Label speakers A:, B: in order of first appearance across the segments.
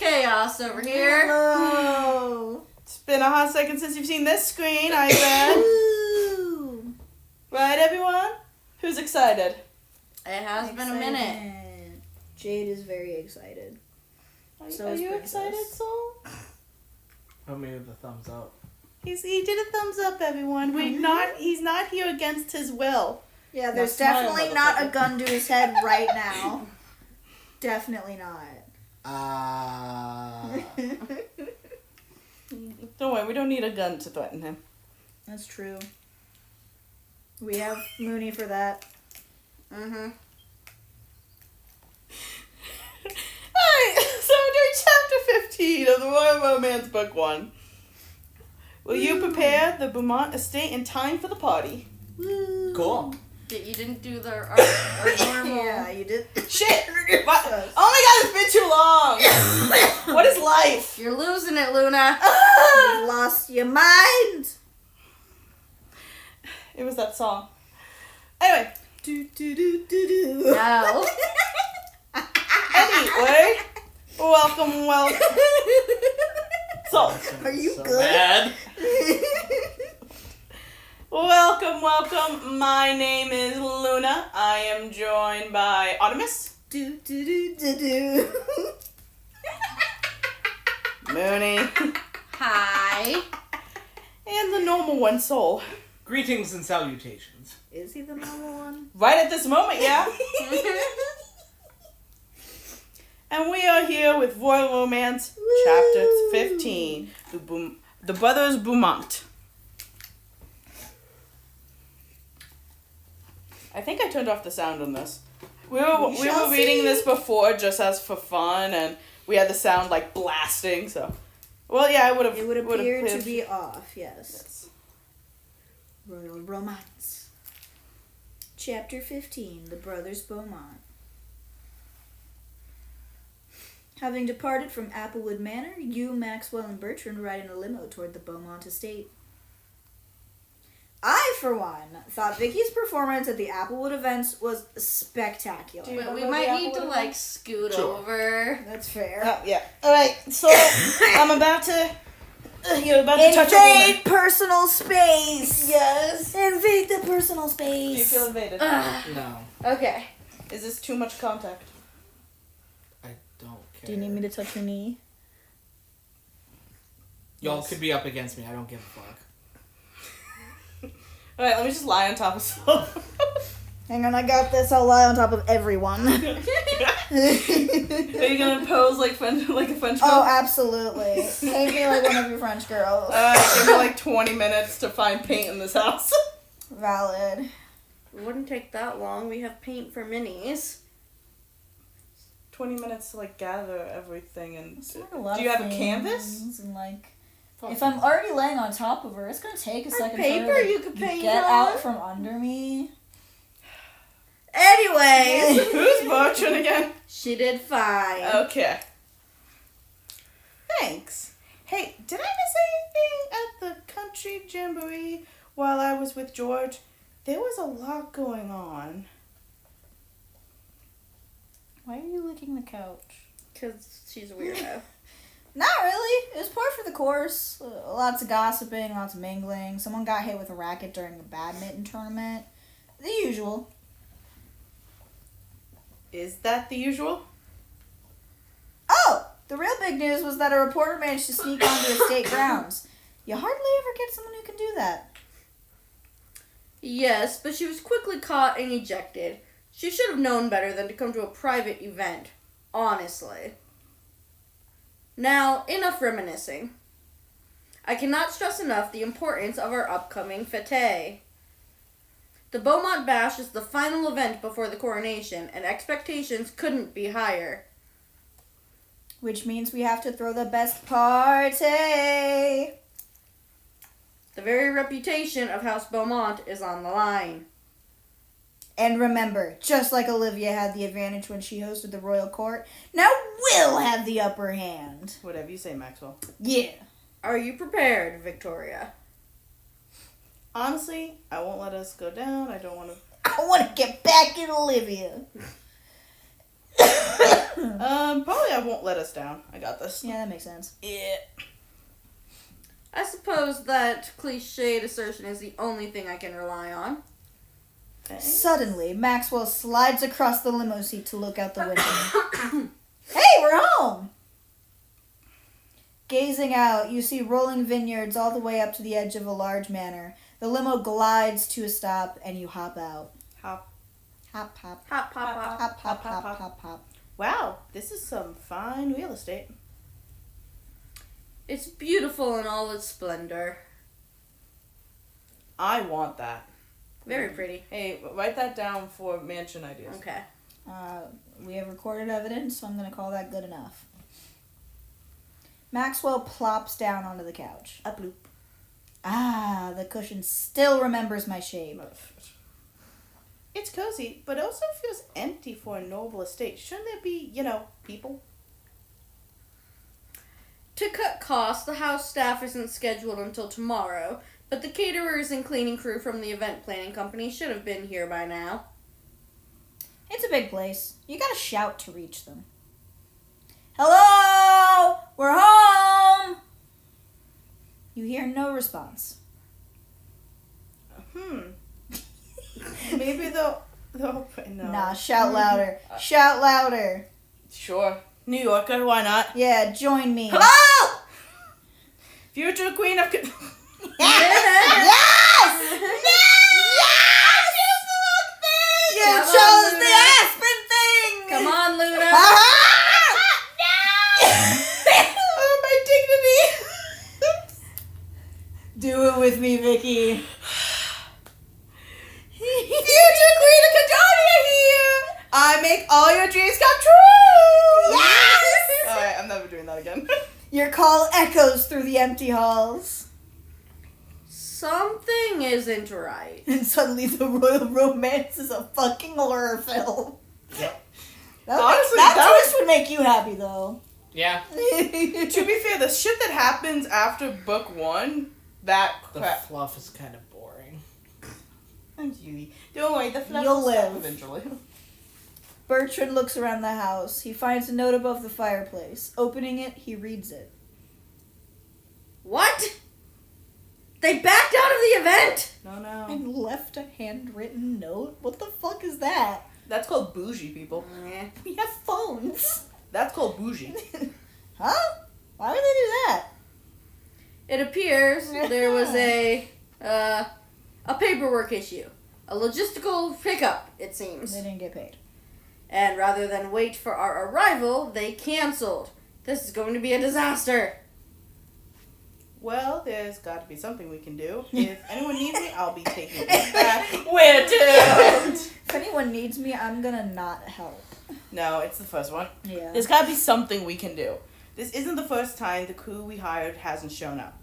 A: chaos over here.
B: Hello.
C: It's been a hot second since you've seen this screen, I bet.
B: Woo.
C: Right, everyone? Who's excited?
A: It has been a minute.
B: Jade is very excited.
C: Are
B: So is
C: you
B: Princess.
C: excited, Soul?
D: I made the thumbs up.
C: He did a thumbs up, everyone. He's not here against his will.
B: Yeah, there's
C: Now smile,
B: definitely not a
C: motherfucker.
B: gun to his head right now. Definitely not.
C: Don't worry, we don't need a gun to threaten him.
B: That's true. We have Mooney for that.
A: Mm-hmm.
C: Alright, so during chapter 15 of the Royal Romance Book 1, will you prepare the Beaumont estate in time for the party?
B: Woo.
D: Cool.
A: You didn't do our normal.
B: Yeah, you did.
C: Shit! What? Oh my god, it's been too long! What is life?
A: You're losing it, Luna.
B: You've lost your mind.
C: It was that song. Anyway.
B: Do, do, do, do, do.
A: No.
C: Anyway. Welcome. So,
B: Are you
D: so
B: good?
D: Bad.
C: welcome. My name is Luna. I am joined by Artemis,
B: Do, do, do, do, do.
C: Mooney,
A: Hi.
C: and the normal one, Soul.
D: Greetings and salutations.
B: Is he the normal one?
C: Right at this moment, yeah. And we are here with Royal Romance, Chapter 15, the Brothers Beaumont. I think I turned off the sound on this. We were
B: shall
C: reading
B: see.
C: this before just as for fun, and we had the sound like blasting. So, well, yeah, I would have.
B: It would appear to be off, yes.
C: Yes.
B: Royal Romance. Chapter 15, The Brothers Beaumont. Having departed from Applewood Manor, you, Maxwell, and Bertrand ride in a limo toward the Beaumont estate. I, for one, thought Vicky's performance at the Applewood events was spectacular.
C: Do you
A: But we
C: remember
A: might
C: the
A: need to
C: Applewood
A: like scoot
D: Sure.
A: over.
B: That's fair.
C: Oh, yeah. All right. So I'm about to. You're about to touch a woman.
B: Invade personal space!
C: Yes.
B: Invade the personal
C: Do you
B: space!
C: feel invaded?
D: No,
A: Okay.
C: Is this too much contact?
D: I don't care.
B: Do you need me to touch your knee?
D: Y'all could be up against me. I don't give a fuck.
C: All right. Let me just lie on top of Soul.
B: Hang on, I got this. I'll lie on top of everyone.
C: Are you gonna pose like a French girl?
B: Oh, absolutely. Paint me like one of your French girls.
C: Give me like 20 minutes to find paint in this house.
B: Valid.
A: It wouldn't take that long. We have paint for minis.
C: 20 minutes to like gather everything and.
B: It's like a lot
C: Do you
B: of
C: have a canvas?
B: things And like, if I'm already laying on top of her, it's gonna take a second
A: paper
B: for her to
A: you could paint
B: get
A: on.
B: out from under me.
A: Anyways,
C: Who's Bertrand again?
A: she did fine.
C: Okay. Thanks. Hey, did I miss anything at the country jamboree while I was with George? There was a lot going on.
B: Why are you licking the couch?
A: Because she's a weirdo.
B: Not really. It was par for the course. Lots of gossiping, lots of mingling. Someone got hit with a racket during a badminton tournament. The usual.
C: Is that the usual?
B: Oh! The real big news was that a reporter managed to sneak onto estate grounds. You hardly ever get someone who can do that.
A: Yes, but she was quickly caught and ejected. She should have known better than to come to a private event. Honestly. Now, enough reminiscing. I cannot stress enough the importance of our upcoming fete. The Beaumont Bash is the final event before the coronation, and expectations couldn't be higher.
B: Which means we have to throw the best party.
A: The very reputation of House Beaumont is on the line.
B: And remember, just like Olivia had the advantage when she hosted the royal court, now we'll have the upper hand.
C: Whatever you say, Maxwell.
B: Yeah.
A: Are you prepared, Victoria?
C: Honestly, I won't let us go down. I don't want to.
B: I want to get back at Olivia.
C: Probably I won't let us down. I got this.
B: Yeah, that makes sense.
C: Yeah.
A: I suppose that cliched assertion is the only thing I can rely on.
C: Thanks.
B: Suddenly, Maxwell slides across the limo seat to look out the window. Hey, we're home! Gazing out, you see rolling vineyards all the way up to the edge of a large manor. The limo glides to a stop, and you hop out.
C: Hop.
B: Hop, hop,
A: Hop, hop, hop.
B: hop, hop, hop, hop, hop.
C: Wow, this is some fine real estate.
A: It's beautiful in all its splendor.
C: I want that.
A: Very pretty.
C: Hey, write that down for mansion ideas.
A: Okay.
B: We have recorded evidence, so I'm going to call that good enough. Maxwell plops down onto the couch.
C: A bloop.
B: Ah, the cushion still remembers my shape.
C: It's cozy, but also feels empty for a noble estate. Shouldn't there be, people?
A: To cut costs, the house staff isn't scheduled until tomorrow, but the caterers and cleaning crew from the event planning company should have been here by now.
B: It's a big place. You gotta shout to reach them. Hello! We're home! You hear no response.
C: Maybe they'll no.
B: Nah, shout louder. Shout louder.
C: Sure. New Yorker, why not?
B: Yeah, join me.
C: Hello! Future queen of...
B: Yes! Yes! You
A: Come on,
B: chose the
A: Luna.
B: Aspen thing!
A: Come on, Luna.
C: Oh, my dignity!
B: Do it with me, Vicky.
C: Future queen of Cadonia here! I make all your dreams come true!
B: Yes!
C: Alright, I'm never doing that again.
B: Your call echoes through the empty halls.
A: Something isn't right.
B: And suddenly the royal romance is a fucking horror film.
D: Yep.
C: Honestly,
B: that
C: that
B: twist would make you happy, though.
D: Yeah.
C: To be fair, the shit that happens after book one, that
D: The
C: crap.
D: fluff is kind of boring.
C: I'm Huey. Don't worry, the fluff
B: You'll
C: will stop
B: live.
C: eventually.
B: Bertrand looks around the house. He finds a note above the fireplace. Opening it, he reads it.
A: What? They backed out of the event?
C: No.
B: And left a handwritten note? What the fuck is that?
C: That's called bougie, people.
B: We have phones.
C: That's called bougie.
B: Huh? Why would they do that?
A: It appears there was a paperwork issue. A logistical hiccup, it seems.
B: They didn't get paid.
A: And rather than wait for our arrival, they canceled. This is going to be a disaster.
C: Well, there's got to be something we can do. If anyone needs me, I'll be taking it back. We're doomed!
B: If anyone needs me, I'm gonna not help.
C: No, it's the first one.
B: Yeah.
C: There's got to be something we can do. This isn't the first time the crew we hired hasn't shown up.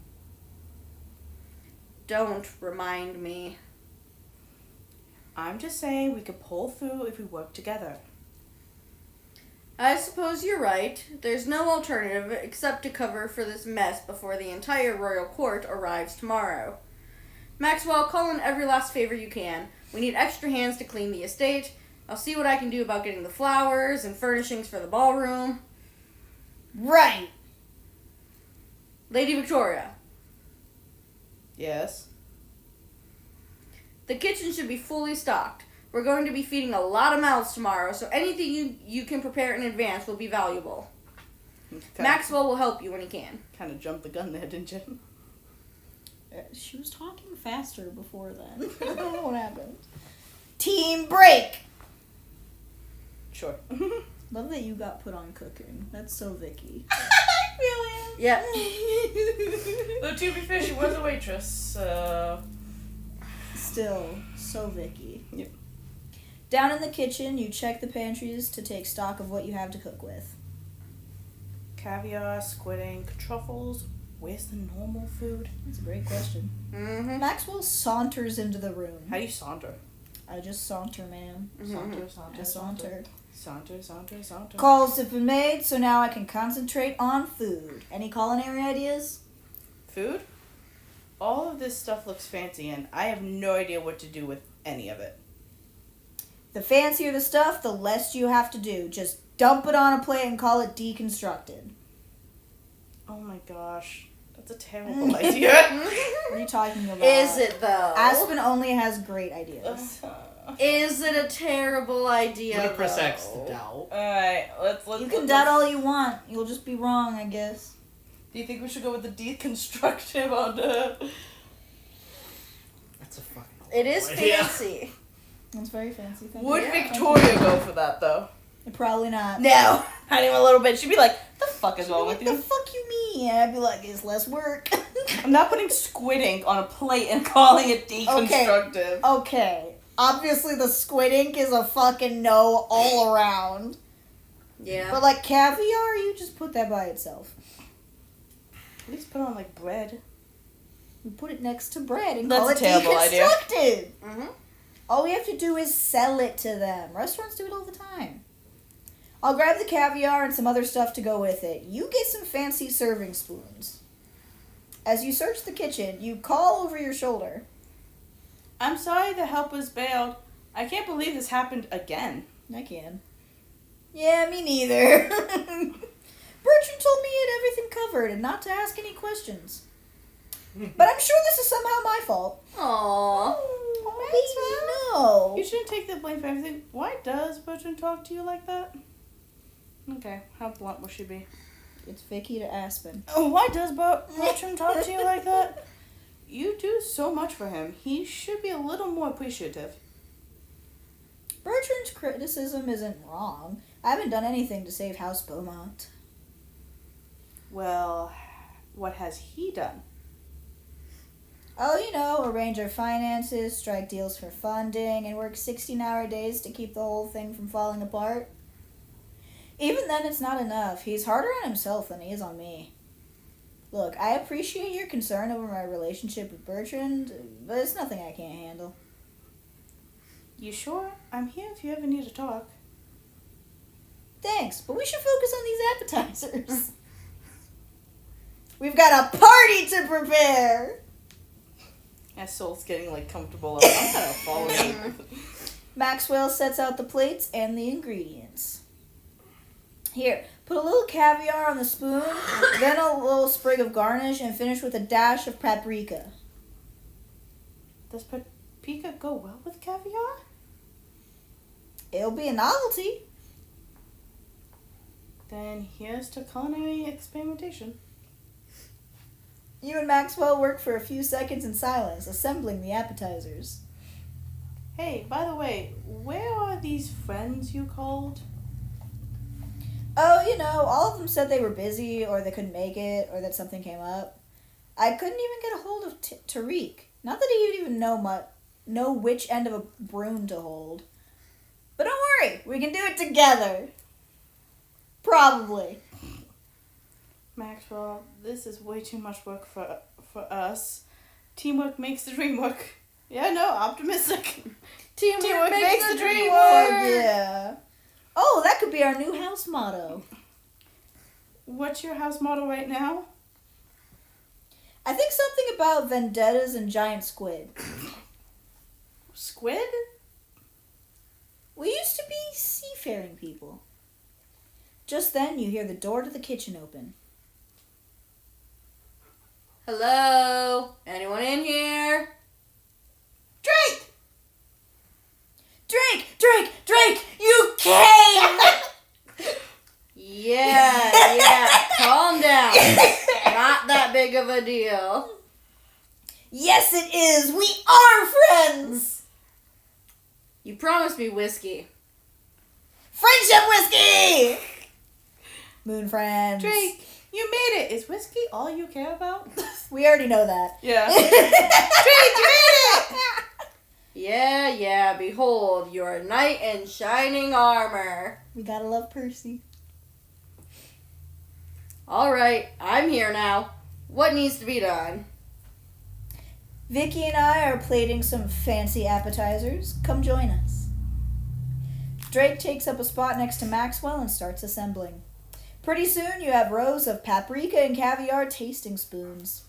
A: Don't remind me.
C: I'm just saying we could pull through if we work together.
A: I suppose you're right. There's no alternative except to cover for this mess before the entire royal court arrives tomorrow. Maxwell, call in every last favor you can. We need extra hands to clean the estate. I'll see what I can do about getting the flowers and furnishings for the ballroom.
B: Right.
A: Lady Victoria,
C: Yes?
A: the kitchen should be fully stocked. We're going to be feeding a lot of mouths tomorrow, so anything you can prepare in advance will be valuable. Maxwell will help you when he can.
C: Kind of jumped the gun there, didn't you?
B: She was talking faster before then. I don't know what happened. Team break!
C: Sure.
B: Love that you got put on cooking. That's so Vicky.
C: Really?
A: Yep.
C: Though to be fair, she was a waitress, so...
B: Still, so Vicky.
C: Yep.
B: Down in the kitchen, you check the pantries to take stock of what you have to cook with.
C: Caviar, squid ink, truffles. Where's the normal food?
B: That's a great question.
A: Mm-hmm.
B: Maxwell saunters into the room.
C: How do you saunter?
B: I just saunter, ma'am.
C: Saunter,
B: I saunter.
C: Saunter.
B: Calls have been made, so now I can concentrate on food. Any culinary ideas?
C: Food? All of this stuff looks fancy, and I have no idea what to do with any of it.
B: The fancier the stuff, the less you have to do. Just Dump it on a plate and call it deconstructed.
C: Oh my gosh. That's a terrible idea.
B: What are you talking about?
A: Is it though?
B: Aspen only has great ideas.
A: Is it a terrible idea?
D: Ludicrous
A: though?
D: X doubt.
C: Alright, let's
B: You can doubt all you want. You'll just be wrong, I guess.
C: Do you think we should go with the deconstructive on
D: That's a fucking.
A: It is
D: idea.
A: fancy.
B: That's very fancy. Thank you.
C: Would
A: Yeah.
C: Victoria go for that though?
B: Probably not.
C: No. Not even a little bit. She'd be like, the fuck is wrong
B: What
C: with
B: the
C: you?
B: fuck you mean? And I'd be like, it's less work.
C: I'm not putting squid ink on a plate and calling it deconstructive.
B: Okay. Obviously, the squid ink is a fucking no all around.
A: Yeah.
B: But like caviar, you just put that by itself.
C: At least put it on like bread.
B: You put it next to bread and
C: That's
B: call
C: a
B: it
C: terrible idea.
B: deconstructed.
A: Mm-hmm.
B: All we have to do is sell it to them. Restaurants do it all the time. I'll grab the caviar and some other stuff to go with it. You get some fancy serving spoons. As you search the kitchen, you call over your shoulder.
C: I'm sorry the helpers bailed. I can't believe this happened again.
B: I can. Yeah, me neither. Bertrand told me he had everything covered and not to ask any questions. But I'm sure this is somehow my fault.
A: Aww.
B: Oh, no.
C: You shouldn't take the blame for everything. Why does Bertrand talk to you like that? Okay, how blunt will she be?
B: It's Vicky to Aspen.
C: Oh, why does Bertrand talk to you like that? You do so much for him. He should be a little more appreciative.
B: Bertrand's criticism isn't wrong. I haven't done anything to save House Beaumont.
C: Well, what has he done?
B: Oh, you know, arrange our finances, strike deals for funding, and work 16-hour days to keep the whole thing from falling apart. Even then, it's not enough. He's harder on himself than he is on me. Look, I appreciate your concern over my relationship with Bertrand, but it's nothing I can't handle.
C: You sure? I'm here if you ever need to talk.
B: Thanks, but we should focus on these appetizers. We've got a party to prepare!
C: My soul's getting like comfortable. I'm kind of following.
B: Maxwell sets out the plates and the ingredients. Here, put a little caviar on the spoon, then a little sprig of garnish, and finish with a dash of paprika.
C: Does paprika go well with caviar?
B: It'll be a novelty.
C: Then here's to culinary experimentation.
B: You and Maxwell work for a few seconds in silence, assembling the appetizers.
C: Hey, by the way, where are these friends you called?
B: Oh, you know, all of them said they were busy, or they couldn't make it, or that something came up. I couldn't even get a hold of Tariq. Not that he would even know which end of a broom to hold. But don't worry, we can do it together. Probably.
C: Maxwell, this is way too much work for us. Teamwork makes the dream work. Yeah, no, optimistic.
A: Teamwork makes the dream
B: Oh,
A: work.
B: yeah. Oh, that could be our new house motto.
C: What's your house motto right now?
B: I think something about vendettas and giant squid.
C: Squid?
B: We used to be seafaring people. Just then, you hear the door to the kitchen open.
A: Hello? Anyone in here?
B: Drake! Drake! Drake! Drake! You came!
A: Yeah, calm down. Not that big of a deal.
B: Yes, it is! We are friends!
A: You promised me whiskey.
B: Friendship whiskey! Moon friends.
C: Drake, you made it. Is whiskey all you care about?
B: We already know that.
C: Yeah. Drake, you made it!
A: Yeah, behold, your knight in shining armor.
B: We gotta love Percy.
A: Alright, I'm here now. What needs to be done?
B: Vicky and I are plating some fancy appetizers. Come join us. Drake takes up a spot next to Maxwell and starts assembling. Pretty soon you have rows of paprika and caviar tasting spoons.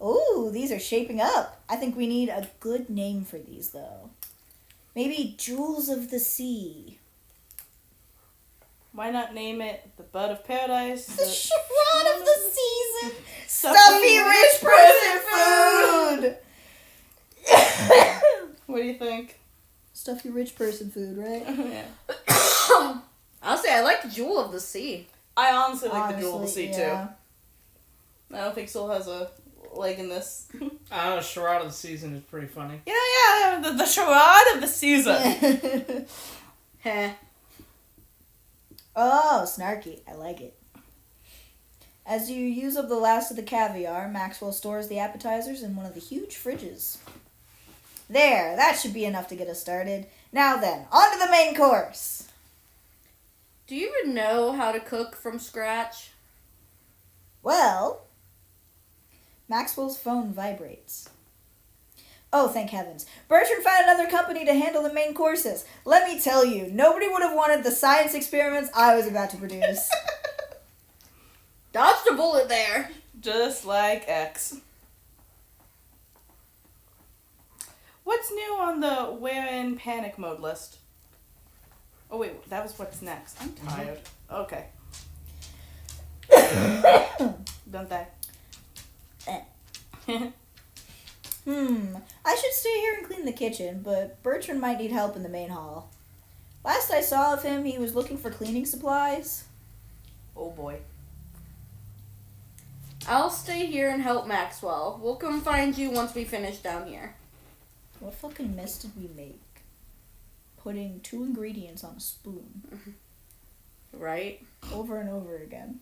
B: Ooh, these are shaping up. I think we need a good name for these, though. Maybe Jewels of the Sea.
C: Why not name it the Bud of Paradise?
B: The charade of the season.
C: Stuffy
B: Rich person food.
C: What do you think?
B: Stuffy rich person food, right?
C: Yeah.
A: I'll say I like Jewel of the Sea.
C: I honestly like the Jewel of the Sea
B: yeah.
C: too. I don't think Soul has a leg in this.
D: I don't know, Charade of the Season is pretty funny.
C: Yeah, the charade of the season.
A: Heh.
B: Oh, snarky. I like it. As you use up the last of the caviar, Maxwell stores the appetizers in one of the huge fridges. There, that should be enough to get us started. Now then, on to the main course.
A: Do you even know how to cook from scratch?
B: Well, Maxwell's phone vibrates. Oh, thank heavens. Bertrand found another company to handle the main courses. Let me tell you, nobody would have wanted the science experiments I was about to produce.
A: Dodged a bullet there.
C: Just like X. What's new on the we're in panic mode list? Oh wait, that was what's next. I'm tired. Okay. Don't die.
B: I should stay here and clean the kitchen, but Bertrand might need help in the main hall. Last I saw of him, he was looking for cleaning supplies.
C: Oh boy.
A: I'll stay here and help Maxwell. We'll come find you once we finish down here.
B: What fucking mess did we make? Putting 2 ingredients on a spoon.
A: Right?
B: Over and over again.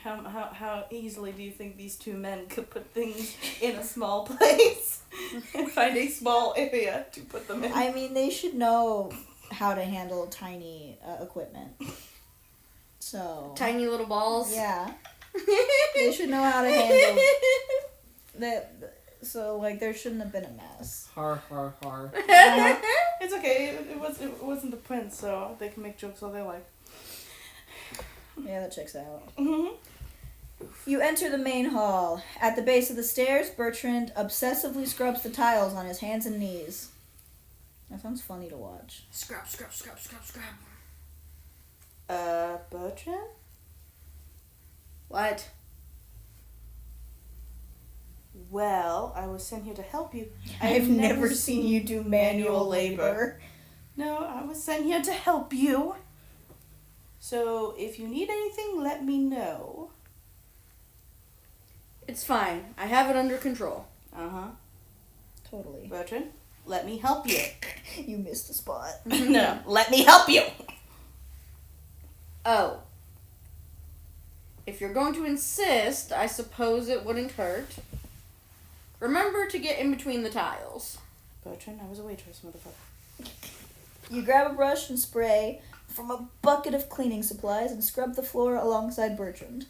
C: How easily do you think these two men could put things in a small place and find a small area to put them in?
B: I mean, they should know how to handle tiny equipment. So.
A: Tiny little balls.
B: Yeah. They should know how to handle that. So, like, there shouldn't have been a mess.
D: Har, har, har.
C: It's okay. It wasn't the prince, so they can make jokes all they like.
B: Yeah, that checks out.
C: Mm-hmm.
B: You enter the main hall. At the base of the stairs, Bertrand obsessively scrubs the tiles on his hands and knees. That sounds funny to watch.
A: Scrub, scrub, scrub, scrub, scrub.
C: Bertrand?
A: What?
C: Well, I was sent here to help you.
B: I've never seen you do manual labor.
C: No, I was sent here to help you. So, if you need anything, let me know.
A: It's fine. I have it under control.
C: Uh-huh.
B: Totally.
C: Bertrand, let me help you.
B: You missed a spot.
C: No, let me help you.
A: Oh. If you're going to insist, I suppose it wouldn't hurt. Remember to get in between the tiles.
C: Bertrand, I was a waitress, motherfucker.
B: You grab a brush and spray from a bucket of cleaning supplies and scrub the floor alongside Bertrand.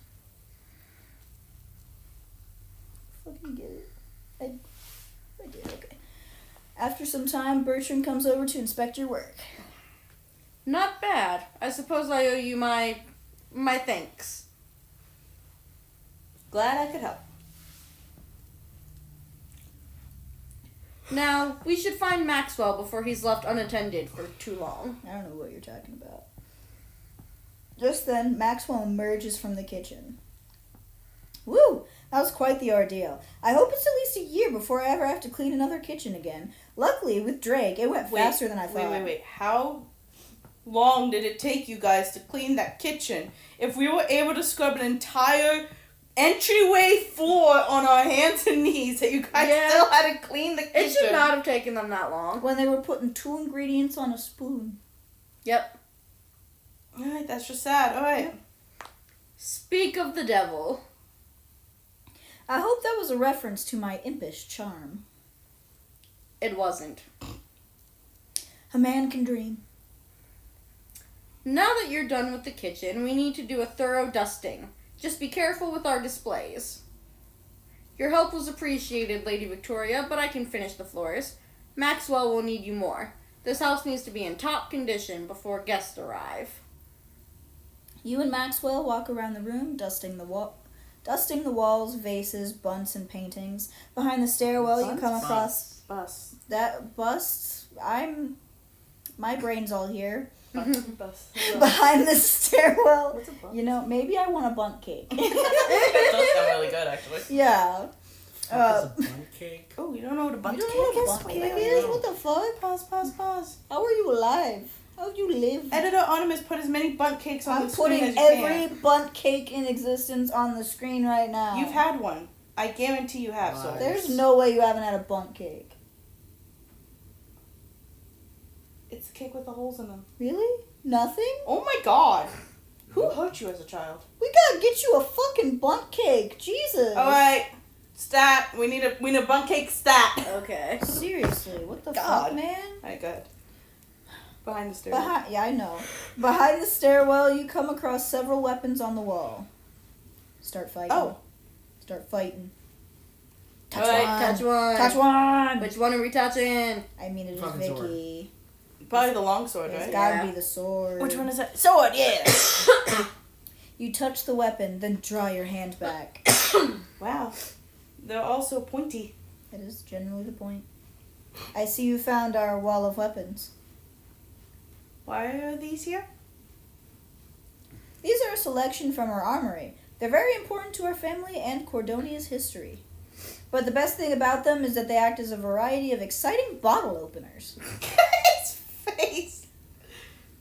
B: Fucking get it. I did, okay. After some time, Bertrand comes over to inspect your work.
A: Not bad. I suppose I owe you my thanks.
C: Glad I could help.
A: Now, we should find Maxwell before he's left unattended for too long.
B: I don't know what you're talking about. Just then, Maxwell emerges from the kitchen. Woo! That was quite the ordeal. I hope it's at least a year before I ever have to clean another kitchen again. Luckily, with Drake, it went faster than I thought.
C: Wait. How long did it take you guys to clean that kitchen? If we were able to scrub an entire entryway floor on our hands and knees, that you guys still had to clean the kitchen.
A: It should not have taken them that long.
B: When they were putting 2 ingredients on a spoon.
A: Yep.
C: Alright, that's just sad. Alright.
A: Speak of the devil.
B: I hope that was a reference to my impish charm.
A: It wasn't.
B: A man can dream.
A: Now that you're done with the kitchen, we need to do a thorough dusting. Just be careful with our displays. Your help was appreciated, Lady Victoria, but I can finish the floors. Maxwell will need you more. This house needs to be in top condition before guests arrive.
B: You and Maxwell walk around the room, dusting the walls, vases, bunts, and paintings. Behind the stairwell, you come across
C: Bus.
B: that bust. My brain's all here.
C: Bus.
B: Behind the stairwell.
C: What's a bus?
B: You know, maybe I want a bundt cake.
C: That does sound really good, actually.
B: Yeah.
D: That's a bun cake.
C: Oh, you don't know what a
B: You
C: bundt
B: don't
C: cake
B: know
C: is?
B: what a bundt
C: Wait,
B: cake
C: wait,
B: is?
C: wait.
B: What the fuck?
C: Pause.
B: How are you alive? How you live?
C: Editor Onimus, put as many bundt cakes on
B: I'm
C: the screen
B: putting
C: as you
B: every
C: can.
B: bundt cake in existence on the screen right now.
C: You've had one. I guarantee you have, so.
D: Nice.
B: There's no way you haven't had a bundt cake.
C: It's the cake with the holes in them.
B: Really? Nothing?
C: Oh my god! Who hurt you as a child?
B: We gotta get you a fucking bundt cake. Jesus.
C: Alright. Stat. We need a bundt cake stat.
A: Okay.
B: Seriously, what the
C: God.
B: fuck, man?
C: Alright, good. Behind the stairwell.
B: Yeah, I know. Behind the stairwell, you come across several weapons on the wall. Start fighting.
C: Oh.
B: Start fighting. Touch
C: Alright,
B: one.
A: Touch one.
B: Touch one.
A: Which one are we touching?
B: I mean, it is
D: Fucking
B: Vicky.
C: Probably the long sword,
B: It's
C: right?
B: gotta
A: Yeah.
B: be the sword.
C: Which one is that? Sword, yeah!
B: You touch the weapon, then draw your hand back.
C: Wow. They're all so pointy.
B: That is generally the point. I see you found our wall of weapons.
C: Why are these here?
B: These are a selection from our armory. They're very important to our family and Cordonia's history. But the best thing about them is that they act as a variety of exciting bottle openers.
C: His face!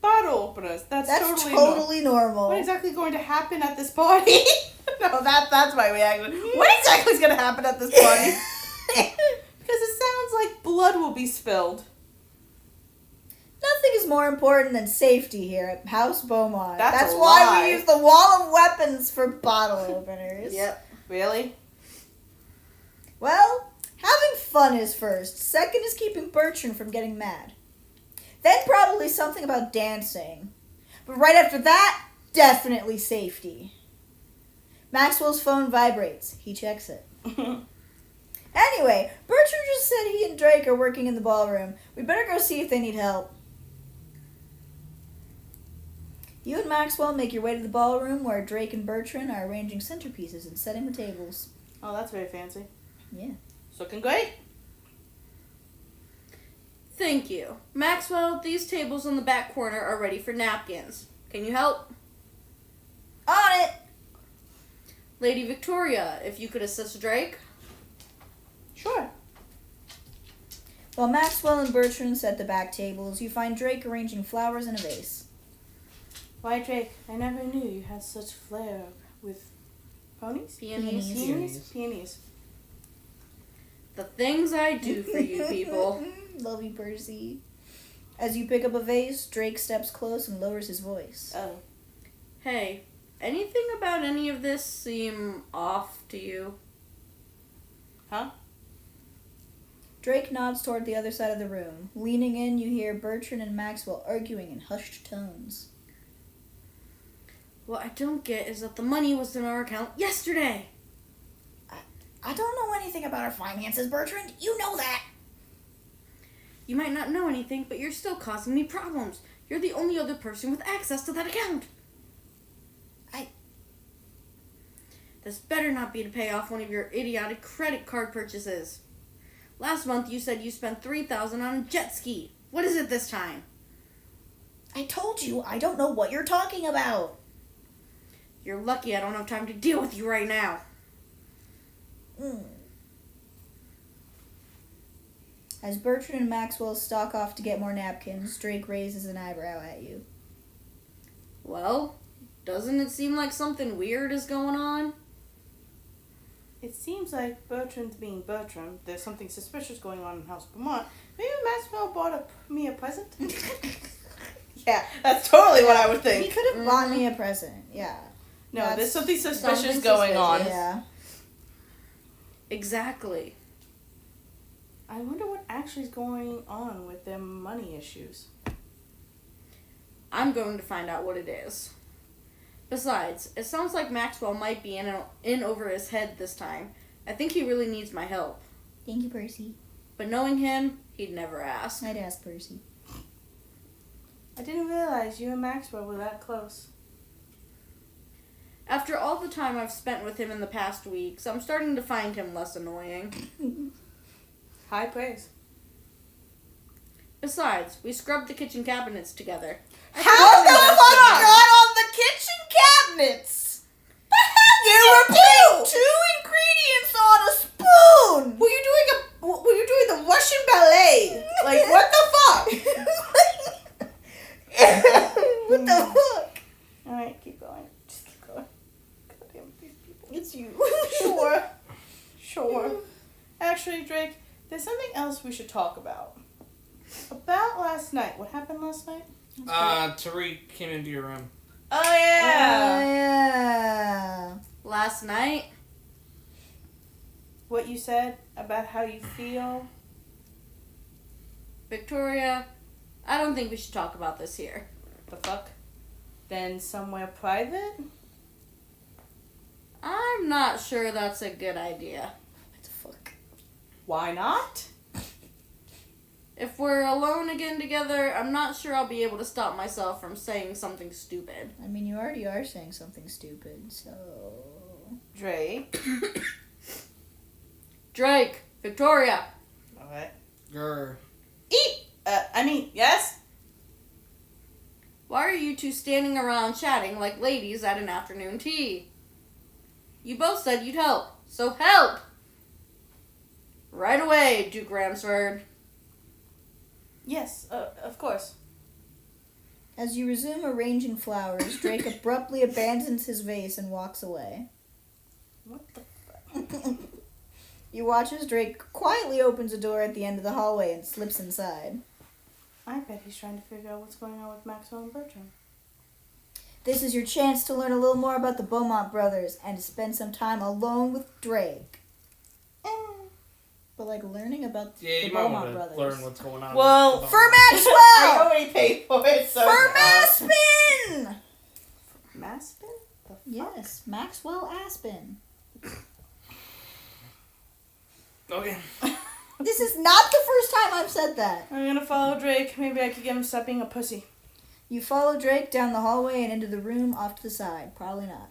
C: Bottle openers. That's totally normal.
B: normal.
C: What exactly is going to happen at this party? No, that's my reaction. What exactly is going to happen at this party? Because it sounds like blood will be spilled.
B: Nothing is more important than safety here at House Beaumont.
C: That's a
B: why
C: lie.
B: we use the wall of weapons for bottle openers.
A: Yep.
C: Really?
B: Well, having fun is first. Second is keeping Bertrand from getting mad. Then probably something about dancing. But right after that, definitely safety. Maxwell's phone vibrates. He checks it. Anyway, Bertrand just said he and Drake are working in the ballroom. We better go see if they need help. You and Maxwell make your way to the ballroom where Drake and Bertrand are arranging centerpieces and setting the tables.
C: Oh, that's very fancy.
B: Yeah.
C: It's looking great.
A: Thank you. Maxwell, these tables in the back corner are ready for napkins. Can you help?
B: On it!
A: Lady Victoria, if you could assist Drake.
C: Sure.
B: While Maxwell and Bertrand set the back tables, you find Drake arranging flowers in a vase.
C: Why, Drake, I never knew you had such flair with ponies?
A: Peonies.
B: Peonies.
C: Peonies.
A: The things I do for you people.
B: Love you, Percy. As you pick up a vase, Drake steps close and lowers his voice.
C: Oh.
A: Hey, anything about any of this seem off to you?
C: Huh?
B: Drake nods toward the other side of the room. Leaning in, you hear Bertrand and Maxwell arguing in hushed tones.
A: What I don't get is that the money was in our account yesterday.
B: I don't know anything about our finances, Bertrand. You know that.
A: You might not know anything, but you're still causing me problems. You're the only other person with access to that account. This better not be to pay off one of your idiotic credit card purchases. Last month you said you spent $3,000 on a jet ski. What is it this time?
B: I told you, I don't know what you're talking about.
A: You're lucky I don't have time to deal with you right now.
B: As Bertrand and Maxwell stalk off to get more napkins, Drake raises an eyebrow at you.
A: Well, doesn't it seem like something weird is going on?
C: It seems like Bertrand's being Bertrand. There's something suspicious going on in House Beaumont. Maybe Maxwell bought me a present? Yeah, that's totally what I would
B: He
C: think.
B: could have bought me a present, yeah.
C: No,
B: That's
C: there's something suspicious
A: something
C: going on.
A: suspicious.
B: Yeah.
A: Exactly.
C: I wonder what actually is going on with their money issues.
A: I'm going to find out what it is. Besides, it sounds like Maxwell might be in over his head this time. I think he really needs my help.
B: Thank you, Percy.
A: But knowing him, he'd never ask.
B: I'd ask Percy.
C: I didn't realize you and Maxwell were that close.
A: After all the time I've spent with him in the past weeks, I'm starting to find him less annoying.
C: High praise.
A: Besides, we scrubbed the kitchen cabinets together.
B: How the fuck got on the kitchen cabinets? You were putting 2 ingredients on a spoon.
C: Were you doing the Russian ballet? Like, what the fuck?
B: What the fuck?
C: Alright, keep going. Just keep going. Goddamn these people.
B: It's you.
C: Sure. Actually, Drake, there's something else we should talk about. About last night. What happened last night?
D: Tariq came into your room.
C: Oh, yeah.
B: Yeah.
A: Last night,
C: What you said about how you feel.
A: Victoria, I don't think we should talk about this here.
C: The fuck? Then somewhere private?
A: I'm not sure that's a good idea.
B: What the fuck?
C: Why not?
A: If we're alone again together, I'm not sure I'll be able to stop myself from saying something stupid.
B: I mean, you already are saying something stupid, so...
C: Drake.
A: Drake, Victoria,
C: Alright.
D: Grr.
C: Yes?
A: why are you two standing around chatting like ladies at an afternoon tea? You both said you'd help, so help! Right away, Duke Ramsford.
C: Yes, of course.
B: As you resume arranging flowers, Drake abruptly abandons his vase and walks away.
C: What the fuck?
B: You watch as Drake quietly opens a door at the end of the hallway and slips inside.
C: I bet he's trying to figure out what's going on with Maxwell and Bertram.
B: This is your chance to learn a little more about the Beaumont brothers and to spend some time alone with Drake. But like learning about
D: Yeah,
B: the
D: you might
B: Beaumont
D: want to
B: brothers.
D: learn what's going on.
C: Well,
D: with the
B: For
D: Beaumont.
C: I
B: Maxwell!
C: already paid for it, so...
B: For Maspin!
C: Maspin? The fuck?
B: Yes, Maxwell Aspin.
D: Okay.
B: This is not the first time I've said that.
C: I'm gonna follow Drake. Maybe I could get him to stop being a pussy.
B: You follow Drake down the hallway and into the room off to the side. Probably not.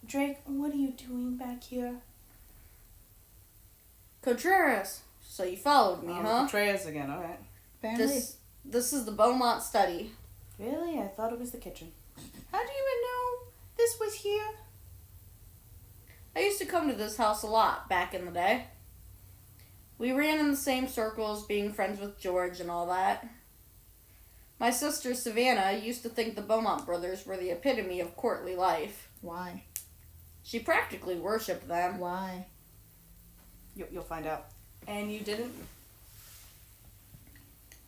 C: Drake, what are you doing back here?
A: Contreras, so you followed me, huh?
C: Treyas again, alright.
B: Apparently,
A: This is the Beaumont study.
C: Really? I thought it was the kitchen. How do you even know this was here?
A: I used to come to this house a lot back in the day. We ran in the same circles, being friends with George and all that. My sister Savannah used to think the Beaumont brothers were the epitome of courtly life.
B: why?
A: She practically worshipped them.
B: Why?
C: You'll find out. And you didn't?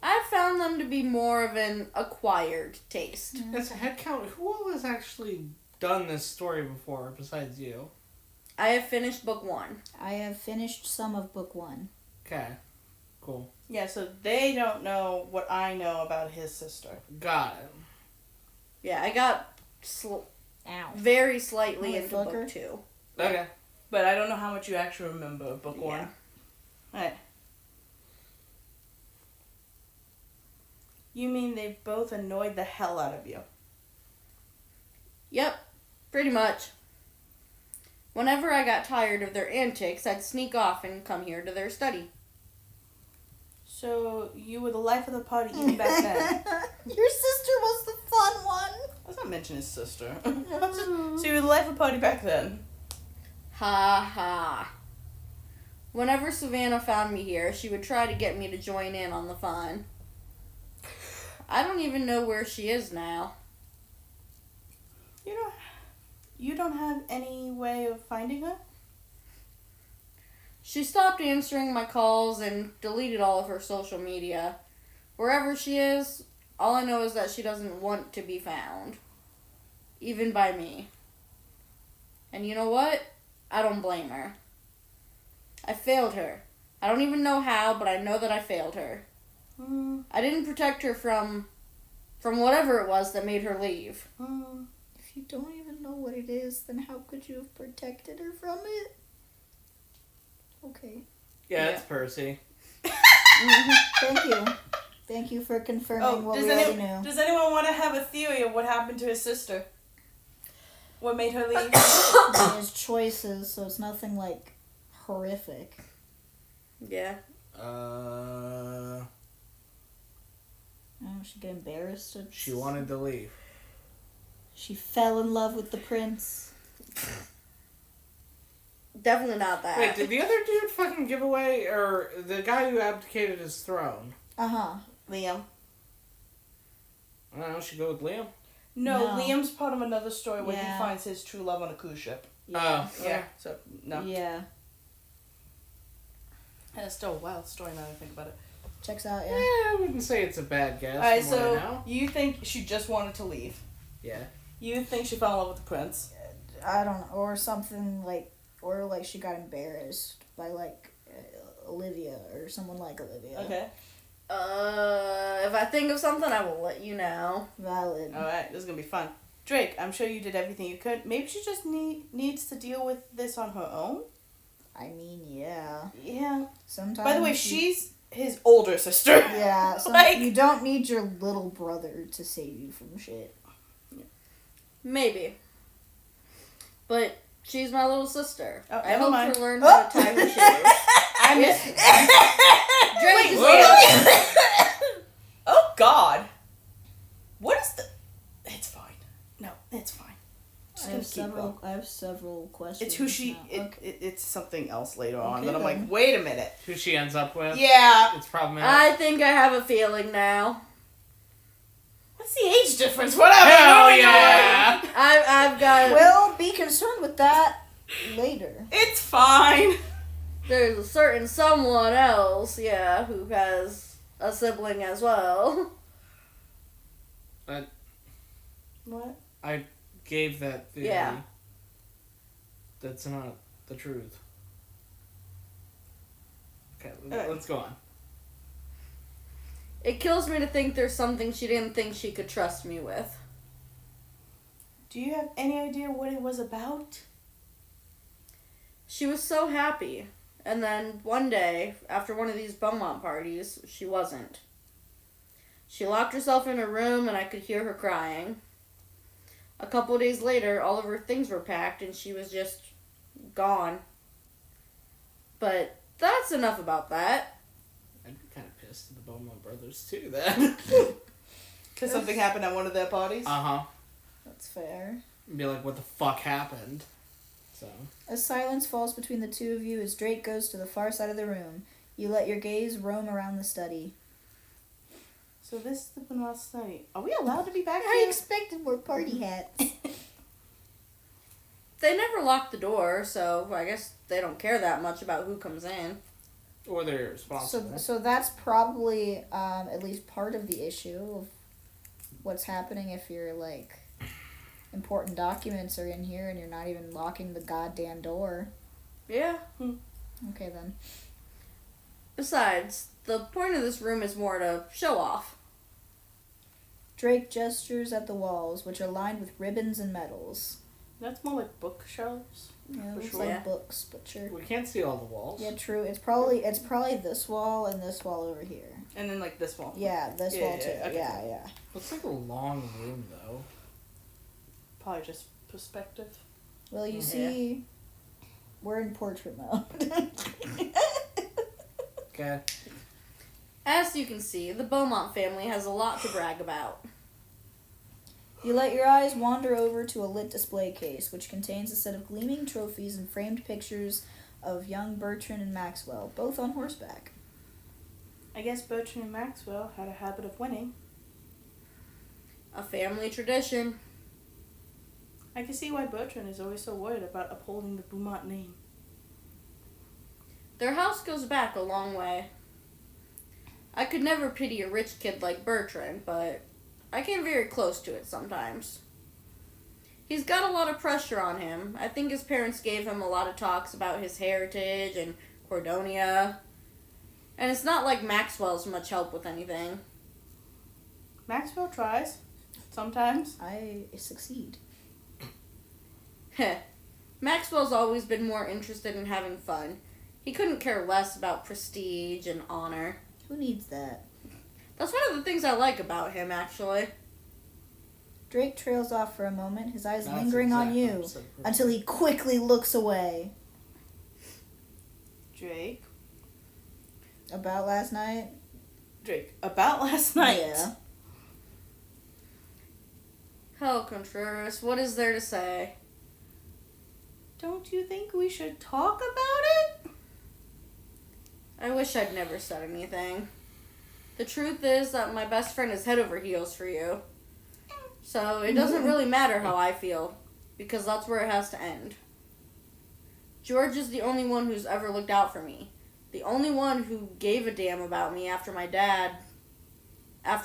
A: I found them to be more of an acquired taste.
D: As a head count, who all has actually done this story before besides you?
A: I have finished book 1.
B: I have finished some of book 1.
D: Okay. Cool.
C: Yeah, so they don't know what I know about his sister.
D: Got it.
A: Yeah, I got
B: Ow.
A: very slightly into
B: Motherfucker.
A: book 2.
D: Okay.
C: But I don't know how much you actually remember of book 1.
A: Yeah.
C: Alright. You mean they both annoyed the hell out of you?
A: Yep, pretty much. Whenever I got tired of their antics, I'd sneak off and come here to their study.
C: So you were the life of the party even back then.
B: Your sister was the fun one.
C: Let's not mention his sister. So you were the life of the party back then.
A: Ha ha. Whenever Savannah found me here, she would try to get me to join in on the fun. I don't even know where she is now.
C: You don't have any way of finding her?
A: She stopped answering my calls and deleted all of her social media. Wherever she is, all I know is that she doesn't want to be found. Even by me. And you know what? I don't blame her. I failed her. I don't even know how, but I know that I failed her. I didn't protect her from whatever it was that made her leave.
B: If you don't even know what it is, then how could you have protected her from it? Okay.
D: Yeah, it's Percy.
B: Thank you. Thank you for confirming what we already knew.
C: Does anyone want to have a theory of what happened to his sister? What made her leave?
B: His choices, so it's nothing like horrific.
A: Yeah.
B: Oh, she got embarrassed.
D: She wanted to leave.
B: She fell in love with the prince.
A: Definitely not that.
D: Wait, did the other dude fucking give away, or the guy who abdicated his throne?
B: Uh-huh.
C: Liam.
D: I don't know, should go with Liam?
C: No,
B: No.
C: Liam's part of another story where
B: Yeah.
C: he finds his true love on a cruise ship.
B: Yeah.
D: Oh,
C: Yeah. So, no.
B: Yeah.
C: And it's still a wild story now that I think about it.
B: Checks out,
D: Yeah,
B: yeah.
D: I wouldn't say it's a bad guess.
C: Alright,
D: from what I
C: so
D: know.
C: you think she just wanted to leave.
D: Yeah.
C: You think she fell in love with the prince.
B: I don't know. Or something like, or like she got embarrassed by like Olivia or someone like Olivia.
C: Okay.
A: If I think of something, I will let you know.
B: Valid.
C: Alright, this is going to be fun. Drake, I'm sure you did everything you could. Maybe she just needs to deal with this on her own?
B: I mean, yeah.
C: Yeah.
B: Sometimes.
C: By the way, she's his older sister.
B: Yeah.
C: Like-
B: you don't need your little brother to save you from shit.
A: Maybe. But she's my little sister.
C: Oh,
A: I
C: never
A: hope
C: mind.
A: to learn how to tie her shoes.
C: I miss.
A: Drake is
C: Wait. Oh God. What is the? It's fine. No, it's fine. Just
B: I
C: gonna
B: have
C: keep
B: several.
C: going.
B: I have several questions.
C: It's who she.
B: now.
C: It's something else later on.
B: Okay,
C: But I'm like,
B: then.
C: wait a minute.
D: Who she ends up with?
C: Yeah.
D: It's problematic.
A: I think I have a feeling now.
C: What's the age difference? Whatever.
D: Hell
C: moving on.
D: yeah!
A: I've got.
B: We'll be concerned with that later.
C: It's fine.
A: There's a certain someone else, yeah, who has a sibling as well.
C: What?
D: I gave that theory.
A: Yeah.
D: That's not the truth. Okay,
C: Alright.
D: let's go on.
A: It kills me to think there's something she didn't think she could trust me with.
C: Do you have any idea what it was about?
A: She was so happy. And then one day, after one of these Beaumont parties, she wasn't. She locked herself in her room and I could hear her crying. A couple days later, all of her things were packed and she was just gone. But that's enough about that.
D: I'd be kind of pissed at the Beaumont brothers too, then.
C: Because something happened at one of their parties?
D: Uh-huh.
B: That's fair.
D: Be like, what the fuck happened? So.
B: A silence falls between the two of you as Drake goes to the far side of the room. You let your gaze roam around the study.
C: So this is the Beaumont study. Are we allowed to be back
B: I
C: here?
B: expected more party hats.
A: They never locked the door, so I guess they don't care that much about who comes in.
D: Or they're responsible.
B: So that's probably at least part of the issue of what's happening if you're like important documents are in here and you're not even locking the goddamn door.
A: Yeah.
B: Okay then.
A: Besides, the point of this room is more to show off.
B: Drake gestures at the walls, which are lined with ribbons and medals.
C: That's more like bookshelves.
B: Yeah, it looks
C: sure.
B: like
A: Yeah.
B: books, but sure.
D: We can't see all the walls.
B: Yeah, true. It's probably this wall and this wall over here.
C: And then like this one.
B: Yeah, this
C: Yeah,
B: wall too.
C: yeah, okay.
B: Yeah.
D: Looks like a long room, though.
C: Probably just perspective.
B: Well, you
A: Yeah.
B: see, we're in portrait mode.
D: Okay.
A: As you can see, the Beaumont family has a lot to brag about.
B: You let your eyes wander over to a lit display case, which contains a set of gleaming trophies and framed pictures of young Bertrand and Maxwell, both on horseback.
C: I guess Bertrand and Maxwell had a habit of winning.
A: A family tradition.
C: I can see why Bertrand is always so worried about upholding the Beaumont name.
A: Their house goes back a long way. I could never pity a rich kid like Bertrand, but I came very close to it sometimes. He's got a lot of pressure on him. I think his parents gave him a lot of talks about his heritage and Cordonia. And it's not like Maxwell's much help with anything.
C: Maxwell tries. Sometimes.
B: I succeed.
A: Heh. Maxwell's always been more interested in having fun. He couldn't care less about prestige and honor.
B: Who needs that?
A: That's one of the things I like about him, actually.
B: Drake trails off for a moment, his eyes
D: That's
B: lingering on
D: exactly
B: you,
D: what I'm saying.
B: until he quickly looks away.
C: Drake.
B: About last night?
C: Drake. About last night.
B: Yeah.
A: Hell, Contreras, what is there to say?
C: Don't you think we should talk about it?
A: I wish I'd never said anything. The truth is that my best friend is head over heels for you. So it doesn't really matter how I feel, because that's where it has to end. George is the only one who's ever looked out for me. The only one who gave a damn about me after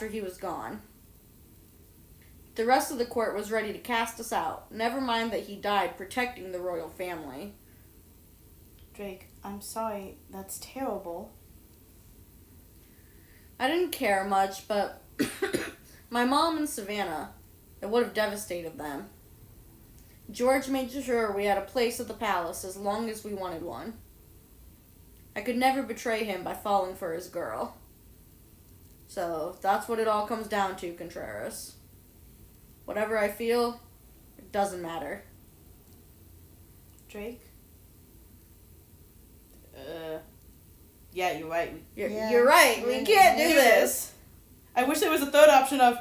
A: he was gone. The rest of the court was ready to cast us out. Never mind that he died protecting the royal family.
C: Drake, I'm sorry. That's terrible.
A: I didn't care much, but my mom and Savannah, it would have devastated them. George made sure we had a place at the palace as long as we wanted one. I could never betray him by falling for his girl. So that's what it all comes down to, Contreras. Whatever I feel, it doesn't matter.
C: Drake? Yeah, you're right.
A: You're right. We can't do this.
C: I wish there was a third option of,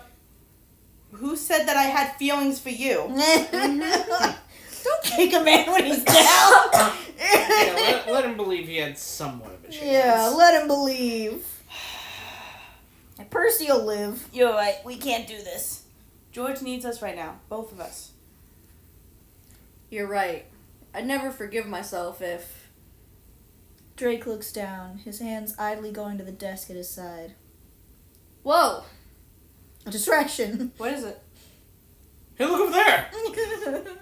C: who said that I had feelings for you?
B: Don't kick a man when he's down.
D: Yeah, let him believe he had somewhat of a chance.
B: Yeah, let him believe. And Percy will live.
C: You're right. We can't do this. George needs us right now. Both of us.
A: You're right. I'd never forgive myself if...
B: Drake looks down, his hands idly going to the desk at his side.
A: Whoa!
B: A distraction.
C: What is it?
D: Hey, look over there!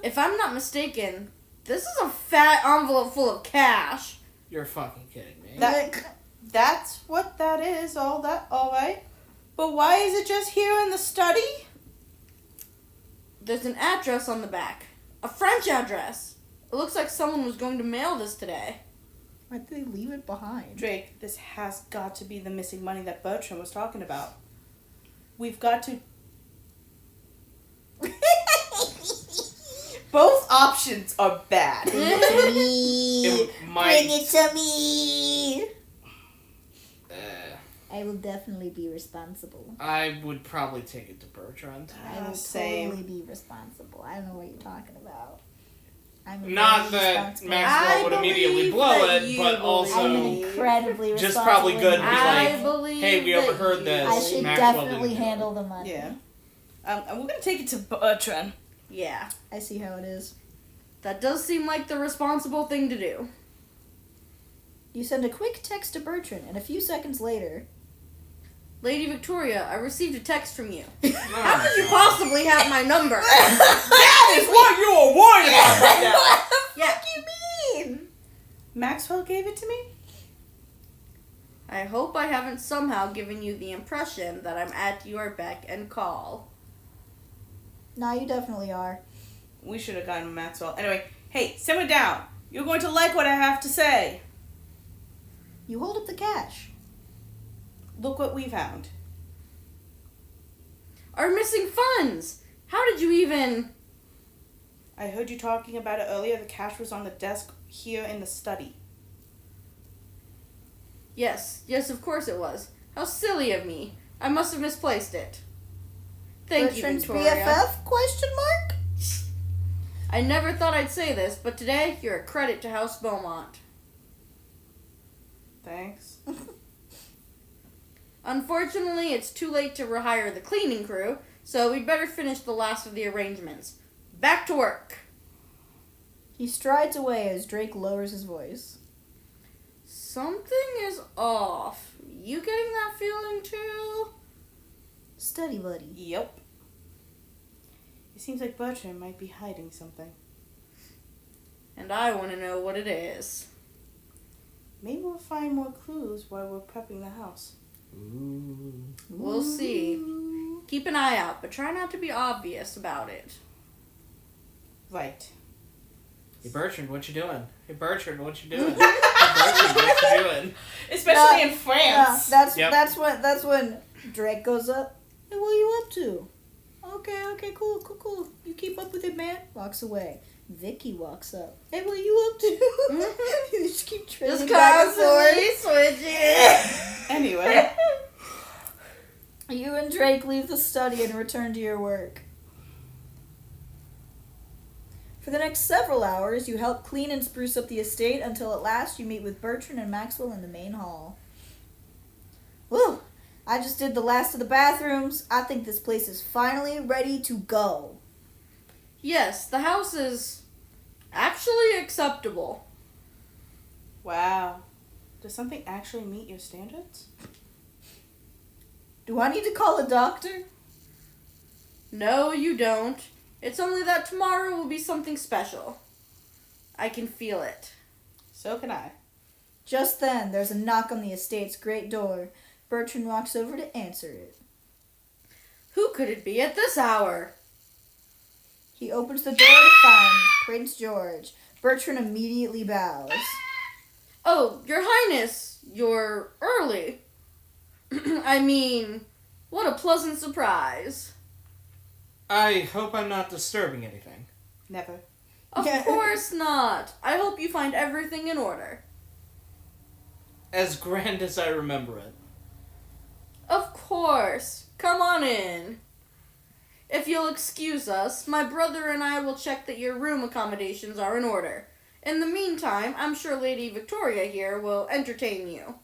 A: If I'm not mistaken, this is a fat envelope full of cash.
D: You're fucking kidding me.
C: That's what that is. All right. But why is it just here in the study?
A: There's an address on the back. A French address. It looks like someone was going to mail this today.
B: Why did they leave it behind?
C: Drake, this has got to be the missing money that Bertram was talking about. We've got to... Both options are bad.
B: Bring it to me.
D: It might...
B: Bring it to me.
D: Uh,
B: I will definitely be responsible.
D: I would probably take it to Bertrand.
B: I will
C: Same.
B: totally be responsible. I don't know what you're talking about. I'm a
D: Not
B: very
D: that
B: responsible-
D: Maxwell would immediately
A: believe
D: blow
A: that
D: it,
A: you
D: but also
B: I'm an
A: believe.
B: incredibly responsible.
D: just probably good to be
A: I
D: like,
A: believe
D: hey, we
A: that
D: overheard
A: you-
D: this.
B: I should
D: Maxwell
B: definitely
D: didn't do it.
B: handle the money.
C: Yeah. And we're going to take it to Bertrand.
A: Yeah.
B: I see how it is.
A: That does seem like the responsible thing to do.
B: You send a quick text to Bertrand, and a few seconds later...
A: Lady Victoria, I received a text from you.
D: Oh,
A: How could you possibly have my number?
C: That is what you are worried about right now.
A: Yeah.
B: What do you mean?
C: Maxwell gave it to me?
A: I hope I haven't somehow given you the impression that I'm at your beck and call.
B: Nah, you definitely are.
C: We should have gotten Maxwell. Anyway, hey, simmer down. You're going to like what I have to say.
B: You hold up the cash.
C: Look what we found.
A: Our missing funds! How did you even...
C: I heard you talking about it earlier. The cash was on the desk here in the study.
A: Yes, of course it was. How silly of me. I must have misplaced it. Thank
B: Bertrand's
A: you, Victoria.
B: BFF? Question mark?
A: I never thought I'd say this, but today you're a credit to House Beaumont.
C: Thanks.
A: Unfortunately, it's too late to rehire the cleaning crew, so we'd better finish the last of the arrangements. Back to work.
B: He strides away as Drake lowers his voice.
A: Something is off. You getting that feeling too?
B: Study buddy.
C: Yep. It seems like Bertrand might be hiding something.
A: And I want to know what it is.
C: Maybe we'll find more clues while we're prepping the house.
D: Ooh.
A: We'll see. Keep an eye out, but try not to be obvious about it.
C: Right.
D: Hey, Bertrand, what you doing? Hey, Bertrand, what you doing? Hey, Bertrand, what you doing?
C: Especially in
B: Yeah,
C: France.
D: Yep.
B: that's when Drake goes up. Hey, what are you up to? Okay, cool. You keep up with it, man. Walks away. Vicky walks up. Hey, what are you up to? You just keep trading
A: Just
B: back and
A: constantly
B: forth.
A: switching.
C: Anyway.
B: You and Drake leave the study and return to your work. For the next several hours, you help clean and spruce up the estate until at last you meet with Bertrand and Maxwell in the main hall. Woo! I just did the last of the bathrooms. I think this place is finally ready to go.
A: Yes, the house is actually acceptable.
C: Wow. Does something actually meet your standards?
B: Do I need to call a doctor?
A: No, you don't. It's only that tomorrow will be something special. I can feel it.
C: So can I.
B: Just then, there's a knock on the estate's great door. Bertrand walks over to answer it.
A: Who could it be at this hour?
B: He opens the door to find Prince George. Bertrand immediately bows.
A: Oh, Your Highness, you're early. I mean, what a pleasant surprise.
D: I hope I'm not disturbing anything.
C: Never.
A: Of course not. I hope you find everything in order.
D: As grand as I remember it.
A: Of course. Come on in. If you'll excuse us, my brother and I will check that your room accommodations are in order. In the meantime, I'm sure Lady Victoria here will entertain you.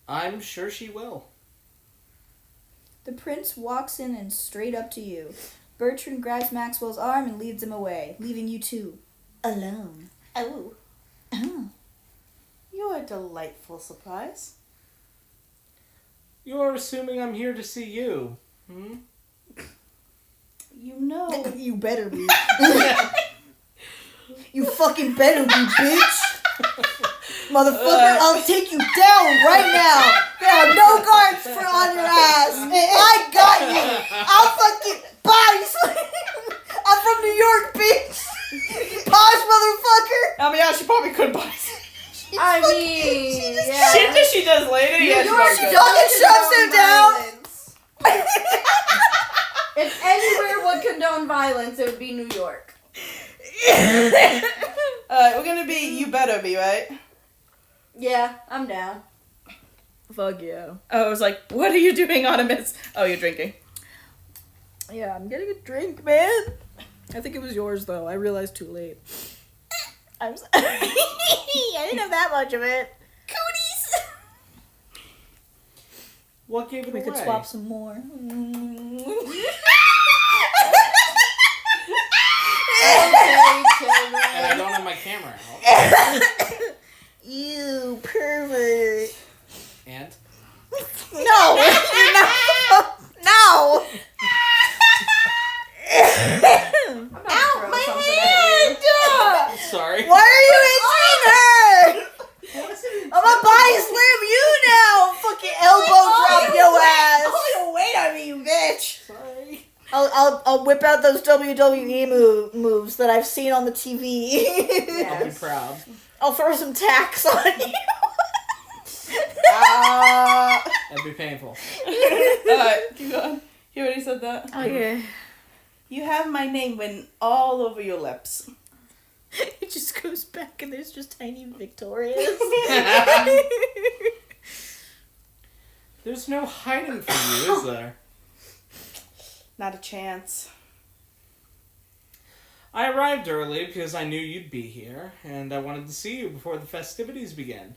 D: I'm sure she will.
B: The prince walks in and straight up to you. Bertrand grabs Maxwell's arm and leads him away, leaving you two alone.
C: Oh.
B: Oh.
C: You're a delightful surprise.
D: You're assuming I'm here to see you.
C: You know.
B: You better be. You fucking better be, bitch. Motherfucker, I'll take you down right now. There are no guards on your ass. I got you. I'll fucking body slam. I'm from New York, bitch. Posh motherfucker.
C: I mean, yeah, she probably couldn't buy it.
A: I mean, yeah.
C: Shit that she does later. Yeah, she probably could.
B: fucking shoves him down.
A: If anywhere would condone violence, it would be New York.
C: We're gonna be You Better Be, right?
A: Yeah, I'm down.
C: Fuck yeah. Oh, I was like, what are you doing, Artemis? Oh, you're drinking.
B: Yeah, I'm getting a drink, man. I think it was yours, though. I realized too late. I'm sorry. I didn't have that much of it. Cooties!
D: What gave it
B: We
D: away?
B: could swap some more.
D: And I don't have my camera out.
B: You pervert.
D: And?
B: No! You're not. No! Ow, my hand!
D: Sorry.
B: Why are you hitting her? I'm gonna body slam you now! Fucking elbow drop your ass! Oh, you wait on me, you bitch!
D: Sorry.
B: I'll whip out those WWE moves that I've seen on the TV.
D: I'll be proud.
B: I'll throw some tacks on you.
D: That'd be painful.
C: Alright, keep going. He already said that.
B: Okay.
C: You have my name written all over your lips.
B: It just goes back and there's just tiny Victorias.
D: There's no hiding from you, is there?
C: Not a chance.
D: I arrived early because I knew you'd be here, and I wanted to see you before the festivities began.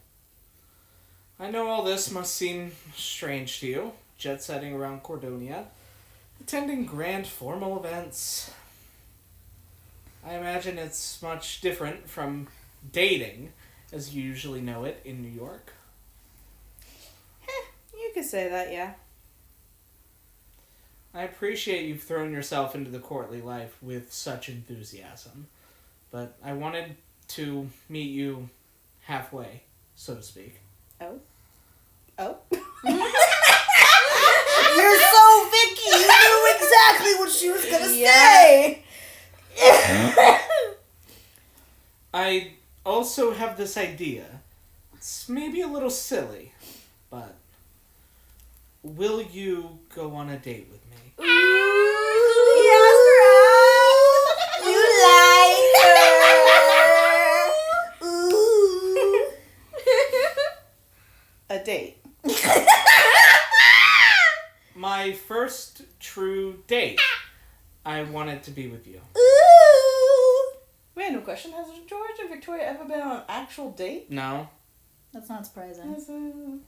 D: I know all this must seem strange to you, jet-setting around Cordonia, attending grand formal events. I imagine it's much different from dating, as you usually know it in New York.
C: You could say that, yeah.
D: I appreciate you've thrown yourself into the courtly life with such enthusiasm, but I wanted to meet you halfway, so to speak.
C: Oh? Oh?
B: You're so Vicky! You knew exactly what she was gonna say!
D: I also have this idea. It's maybe a little silly, but will you go on a date with me?
B: Yes, bro! You like her! Ooh.
C: A date.
D: My first true date. I want it to be with you.
B: Ooh.
C: random question. Has George and Victoria ever been on an actual date?
D: No.
B: That's not surprising.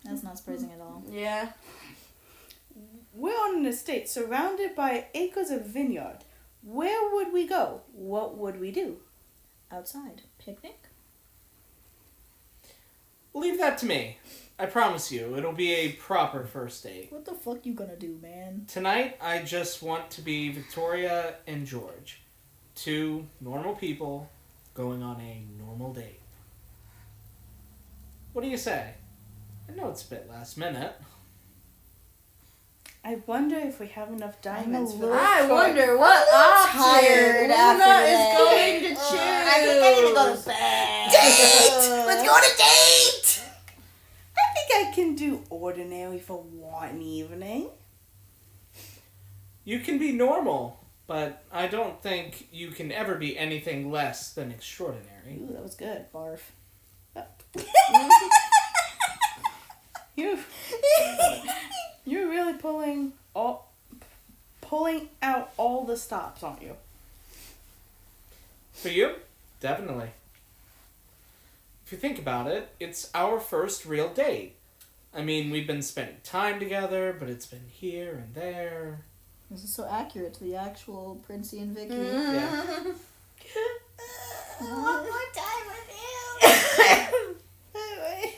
B: That's not surprising at all.
A: Yeah.
C: We're on an estate surrounded by acres of vineyard. Where would we go? What would we do?
B: Outside. Picnic?
D: Leave that to me. I promise you, it'll be a proper first date.
B: What the fuck you gonna do, man?
D: Tonight, I just want to be Victoria and George. Two normal people going on a normal date. What do you say? I know it's a bit last minute.
C: I wonder if we have enough diamonds for
A: I
C: that.
A: wonder what option
B: tired
A: Luna
B: after
A: is
B: today.
A: going to choose.
B: I think I need to go to bed.
C: Date! Let's go on a date! I think I can do ordinary for one evening.
D: You can be normal, but I don't think you can ever be anything less than extraordinary.
C: Ooh, that was good.
B: Barf.
C: You're really pulling out all the stops, aren't you?
D: For you? Definitely. If you think about it, it's our first real date. I mean, we've been spending time together, but it's been here and there.
B: This is so accurate to the actual Princey and Vicky.
D: Yeah.
B: One more time with you.
C: Anyway,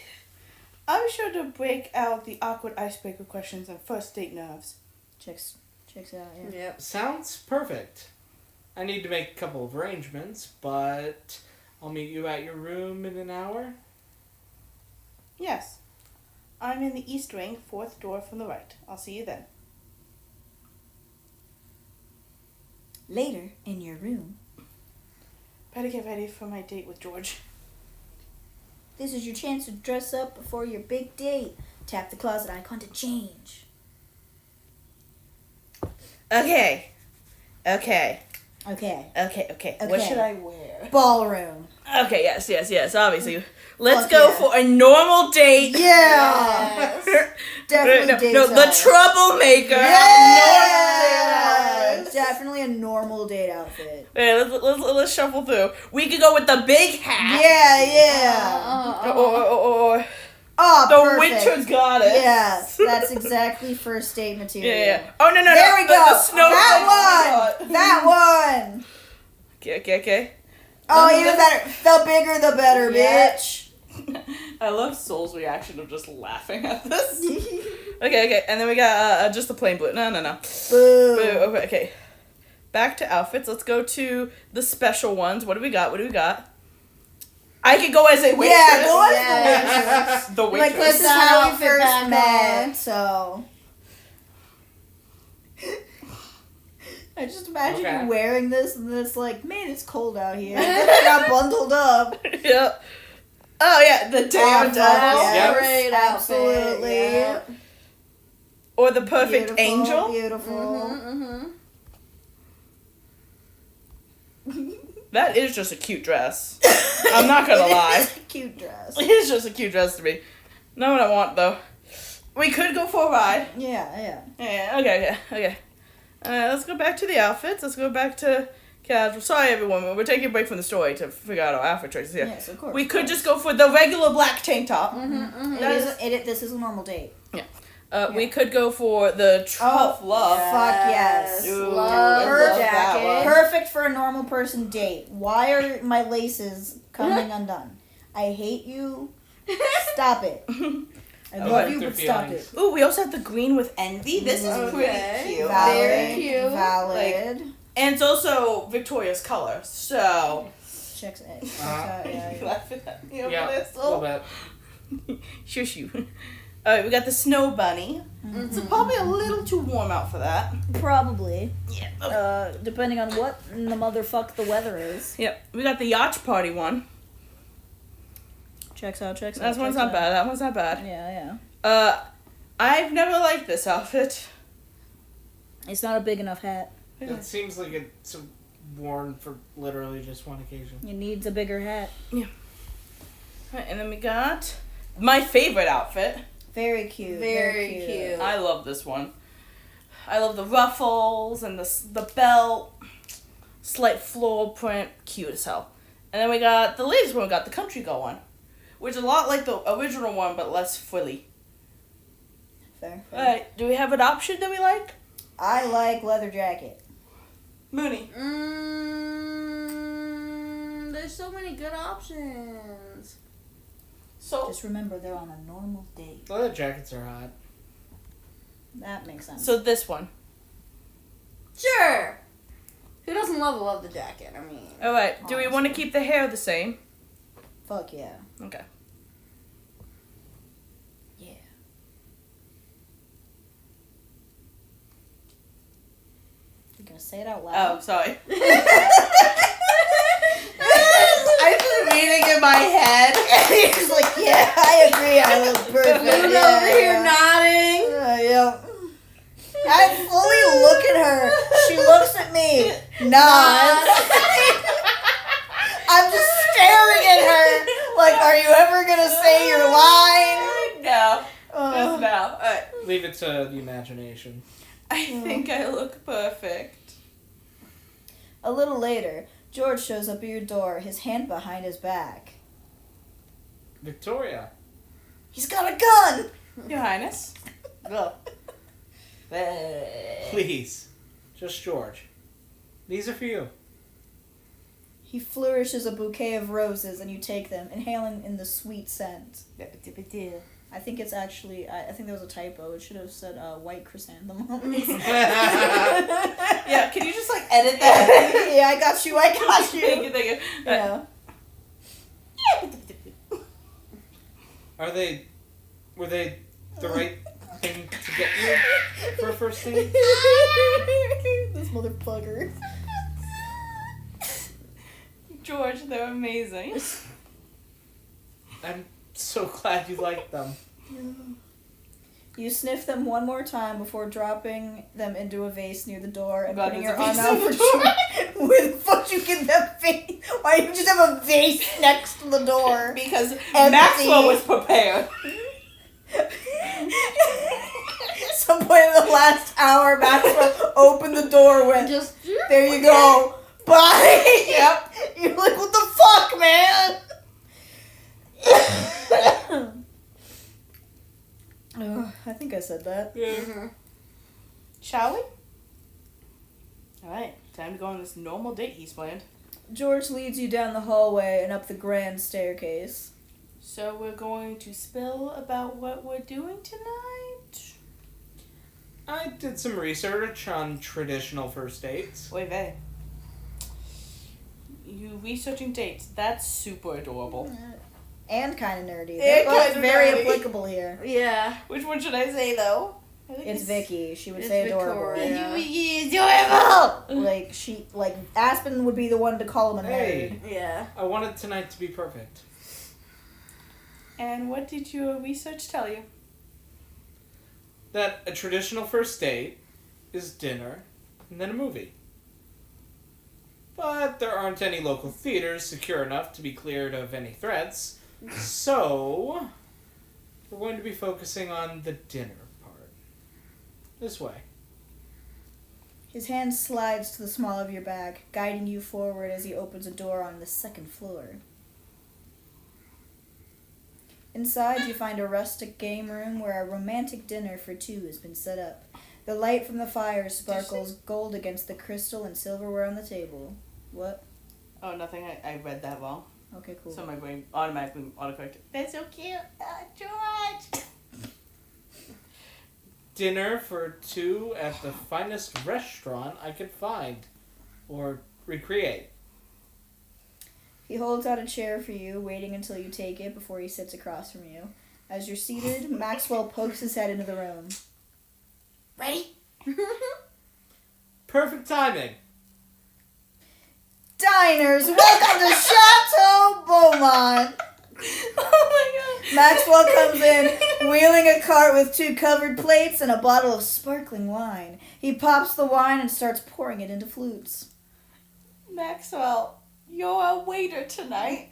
C: I'm sure to break out the awkward icebreaker questions and first date nerves.
B: Checks it out, yeah.
A: Yep.
D: Sounds perfect. I need to make a couple of arrangements, but I'll meet you at your room in an hour.
C: Yes. I'm in the east wing, 4th door from the right. I'll see you then.
B: Later, in your room.
C: Better get ready for my date with George.
B: This is your chance to dress up before your big date. Tap the closet icon to change.
C: Okay.
B: Okay.
C: What should I wear?
B: Ballroom.
C: Okay, yes, obviously. Let's
B: Fuck
C: go
B: yeah.
C: for a normal date.
B: Yeah! Definitely
C: No,
B: date
C: the
B: time.
C: troublemaker.
B: Yeah! Definitely a normal date outfit.
C: Yeah, let's shuffle through. We could go with the big hat.
B: Yeah!
C: Or
B: Oh,
C: the
B: perfect.
C: winter goddess.
B: Yeah, that's exactly first date material.
C: Yeah. Oh, no.
B: There we go.
C: The snow
B: That one.
C: Okay.
B: Oh, even better. The bigger, the better,
C: Yeah.
B: bitch.
C: I love Soul's reaction of just laughing at this. Okay. And then we got just the plain blue. No.
B: Boo.
C: Boo. Okay. Back to outfits. Let's go to the special ones. What do we got? I could go as a waitress.
B: Yeah, go as
C: the waitress.
B: Like, this is
A: that
B: how we
A: outfit
B: first
A: back
B: met,
A: on.
B: so. I just imagine
D: Okay.
B: you wearing this, and it's like, man, it's cold out here. I got bundled up.
C: Yeah. Oh, yeah, the damn double.
D: Yep.
A: Great outfit.
B: Absolutely.
A: Yeah.
C: Or the perfect
B: Beautiful,
C: angel.
B: Beautiful.
C: That is just a cute dress. I'm not gonna lie.
B: Cute dress.
C: It's just a cute dress to me. Not what I want, though. We could go for a ride.
B: Yeah.
C: Yeah, okay. Let's go back to the outfits. Let's go back to casual. Sorry, everyone, we're taking a break from the story to figure out our outfit choices here.
B: Yes, of course.
C: We could just go for the regular black tank top.
B: This is a normal date.
C: We could go for the tough love.
B: Fuck yes.
C: Ooh,
A: Love
C: I love that
A: jacket.
C: one.
B: Perfect for a normal person date. Why are my laces coming undone? I hate you. Stop it. I love
D: like
B: you,
D: their
B: but stop
D: feelings.
B: it.
C: Ooh, we also have the green with envy. This is
A: Okay.
C: pretty cute.
B: Valid.
A: Very cute.
B: Valid.
C: And it's also Victoria's color, so.
B: Checks it. Yeah.
C: You know,
D: Yeah, a
C: this
D: little
C: little-
D: bit.
C: Shush you. Alright, we got the snow bunny. It's probably a little too warm out for that.
B: Probably.
C: Yeah.
B: Depending on what in the motherfuck the weather is.
C: Yep. We got the yacht party one.
B: Checks out.
C: That one's not bad. That one's not bad.
B: Yeah.
C: I've never liked this outfit.
B: It's not a big enough hat.
D: It seems like it's worn for literally just one occasion.
B: It needs a bigger hat.
C: Right, and then we got my favorite outfit.
B: Very cute.
A: Very cute.
C: I love this one. I love the ruffles and the belt. Slight floral print. Cute as hell. And then we got the latest one. We got the country go one, which is a lot like the original one, but less frilly.
B: Fair.
C: All right. Do we have an option that we like?
B: I like leather jacket.
C: Mooney.
A: There's so many good options.
C: So
B: Just remember, they're on a normal date.
D: Leather jackets are hot.
B: That makes sense.
C: So this one.
A: Sure. Who doesn't love the jacket? I mean,
C: All right. Do we want to
B: Honestly.
C: keep the hair the same?
B: Fuck yeah.
C: Okay.
B: Yeah. You're gonna say it out
C: Oh,
B: loud.
C: sorry. I was reading in my head.
B: He's just like, yeah, I agree. I look perfect.
A: Moon
B: Yeah,
A: over here
B: yeah.
A: nodding.
B: Yeah. I fully look at her. She looks at me. Nods. I'm just staring at her. Like, are you ever gonna say your line?
C: No.
B: Uh,
C: Just now. All right.
D: Leave it to the imagination.
C: I think I look perfect.
B: A little later, George shows up at your door, his hand behind his back.
D: Victoria.
B: He's got a gun!
C: Your Highness.
B: Ugh.
D: Please. Just George. These are for you.
B: He flourishes a bouquet of roses and you take them, inhaling in the sweet scent. I think it's actually, I think there was a typo. It should have said white chrysanthemums.
C: Yeah, can you just like edit that?
B: Yeah, I got you.
C: Thank you, thank you.
B: Yeah.
D: Were they the right thing to get you for a first date?
B: This motherfucker.
C: George, they're amazing.
D: I'm so glad you like them.
B: You sniff them one more time before dropping them into a vase near the door and
C: God,
B: putting
C: there's
B: your
C: a
B: arm
C: vase
B: out
C: in
B: for
C: the door.
B: George. Where the fuck you get that vase? Why do you just have a vase next to the door?
C: Because
B: Empty.
C: Maxwell was prepared.
B: Some point in the last hour, Maxwell opened the door, went,
A: Just
B: there you go. Bye.
C: Yep.
B: You're like, what the fuck, man? I think I said that.
D: Yeah.
A: Mhm.
C: Shall we? Alright, time to go on this normal date he's planned.
B: George leads you down the hallway and up the grand staircase.
C: So we're going to spill about what we're doing tonight?
D: I did some research on traditional first dates.
C: Wait, Vay. You researching dates, that's super adorable.
B: And kind of nerdy.
C: And
B: They're both
C: kinda
B: very
C: nerdy.
B: applicable here.
A: Yeah.
C: Which one should I say though? I think
B: It's Vicky. She would
A: It's
B: say adorable.
A: Victoria.
C: Adorable!
B: Like Aspen would be the one to call him a nerd.
D: Hey,
A: Yeah.
D: I wanted tonight to be perfect.
C: And what did your research tell you?
D: That a traditional first date is dinner and then a movie. But there aren't any local theaters secure enough to be cleared of any threats, so we're going to be focusing on the dinner part. This way.
B: His hand slides to the small of your back, guiding you forward as he opens a door on the second floor. Inside, you find a rustic game room where a romantic dinner for two has been set up. The light from the fire sparkles gold against the crystal and silverware on the table. What?
C: Oh, nothing. I read that wrong.
B: Okay, cool.
C: So my brain automatically autocorrected. That's so cute. George!
D: Dinner for two at the finest restaurant I could find. Or recreate.
B: He holds out a chair for you, waiting until you take it before he sits across from you. As you're seated, Maxwell pokes his head into the room.
A: Ready?
D: Perfect timing.
B: Diners, welcome to Chateau Beaumont!
C: Oh my god.
B: Maxwell comes in, wheeling a cart with 2 covered plates and a bottle of sparkling wine. He pops the wine and starts pouring it into flutes.
C: Maxwell, you're a waiter tonight.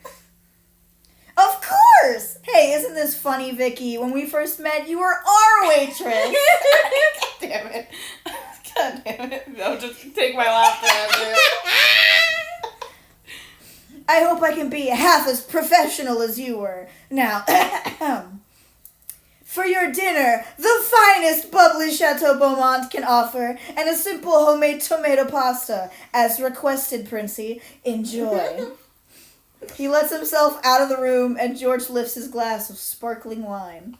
B: Of course! Hey, isn't this funny, Vicky? When we first met, you were our waitress.
C: God damn it. God damn it. No, just take my laugh there.
B: I hope I can be half as professional as you were. Now, for your dinner, the finest bubbly Chateau Beaumont can offer, and a simple homemade tomato pasta, as requested, Princey. Enjoy. He lets himself out of the room, and George lifts his glass of sparkling wine.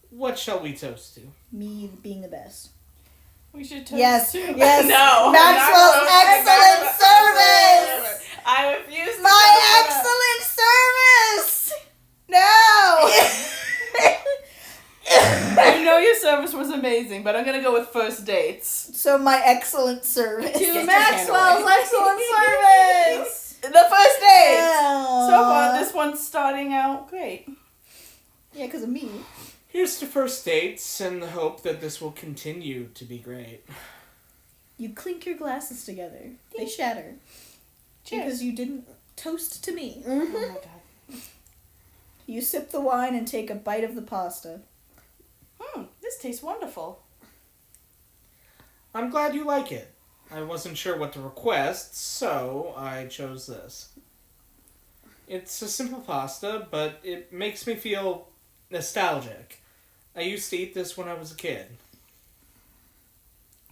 D: What shall we toast to?
B: Me being the best.
C: We should toast
B: Yes,
C: to...
B: yes.
C: No.
B: Maxwell's excellent service!
C: I refuse to
B: My
C: toast to
B: excellent service! No!
C: that. You know your service was amazing, but I'm gonna go with first dates.
B: So my excellent service.
C: Get
A: To
C: your
A: Maxwell's
C: hand away.
A: excellent service!
C: The first date!
B: Yeah.
C: So far, this one's starting out great.
B: Yeah, because of me.
D: Here's to first dates and the hope that this will continue to be great.
B: You clink your glasses together. They shatter.
C: Cheers.
B: Because you didn't toast to me.
C: Oh my god.
B: You sip the wine and take a bite of the pasta.
C: This tastes wonderful.
D: I'm glad you like it. I wasn't sure what to request, so I chose this. It's a simple pasta, but it makes me feel nostalgic. I used to eat this when I was a kid.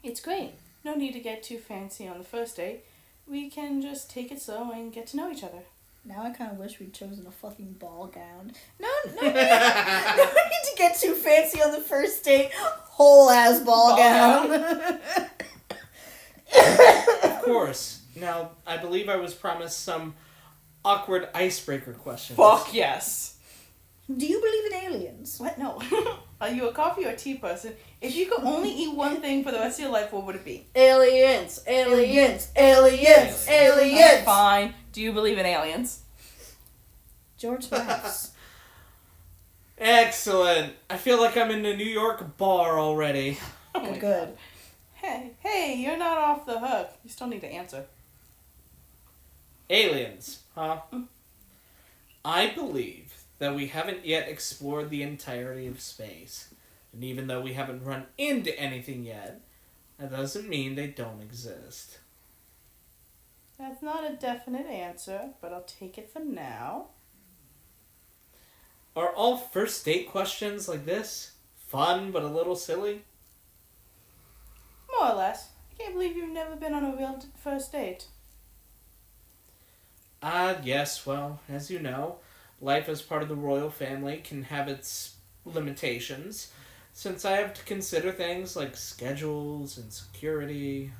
C: It's great. No need to get too fancy on the first date. We can just take it slow and get to know each other.
B: Now I kind of wish we'd chosen a fucking ball gown. No need to get too fancy on the first date. Whole ass ball gown.
D: Of course. Now, I believe I was promised some awkward icebreaker questions.
C: Fuck yes.
B: Do you believe in aliens?
C: What? No. Are you a coffee or tea person? If you could only eat one thing for the rest of your life, what would it be?
A: Aliens, aliens, aliens, aliens.
C: Fine. Do you believe in aliens?
B: George laughs.
D: Excellent. I feel like I'm in a New York bar already.
C: Oh my
B: Good.
C: God. Hey, you're not off the hook. You still need to answer.
D: Aliens, huh? I believe that we haven't yet explored the entirety of space. And even though we haven't run into anything yet, that doesn't mean they don't exist.
C: That's not a definite answer, but I'll take it for now.
D: Are all first date questions like this fun but a little silly?
C: More or less. I can't believe you've never been on a real first date.
D: Yes, well, as you know, life as part of the royal family can have its limitations, since I have to consider things like schedules and security.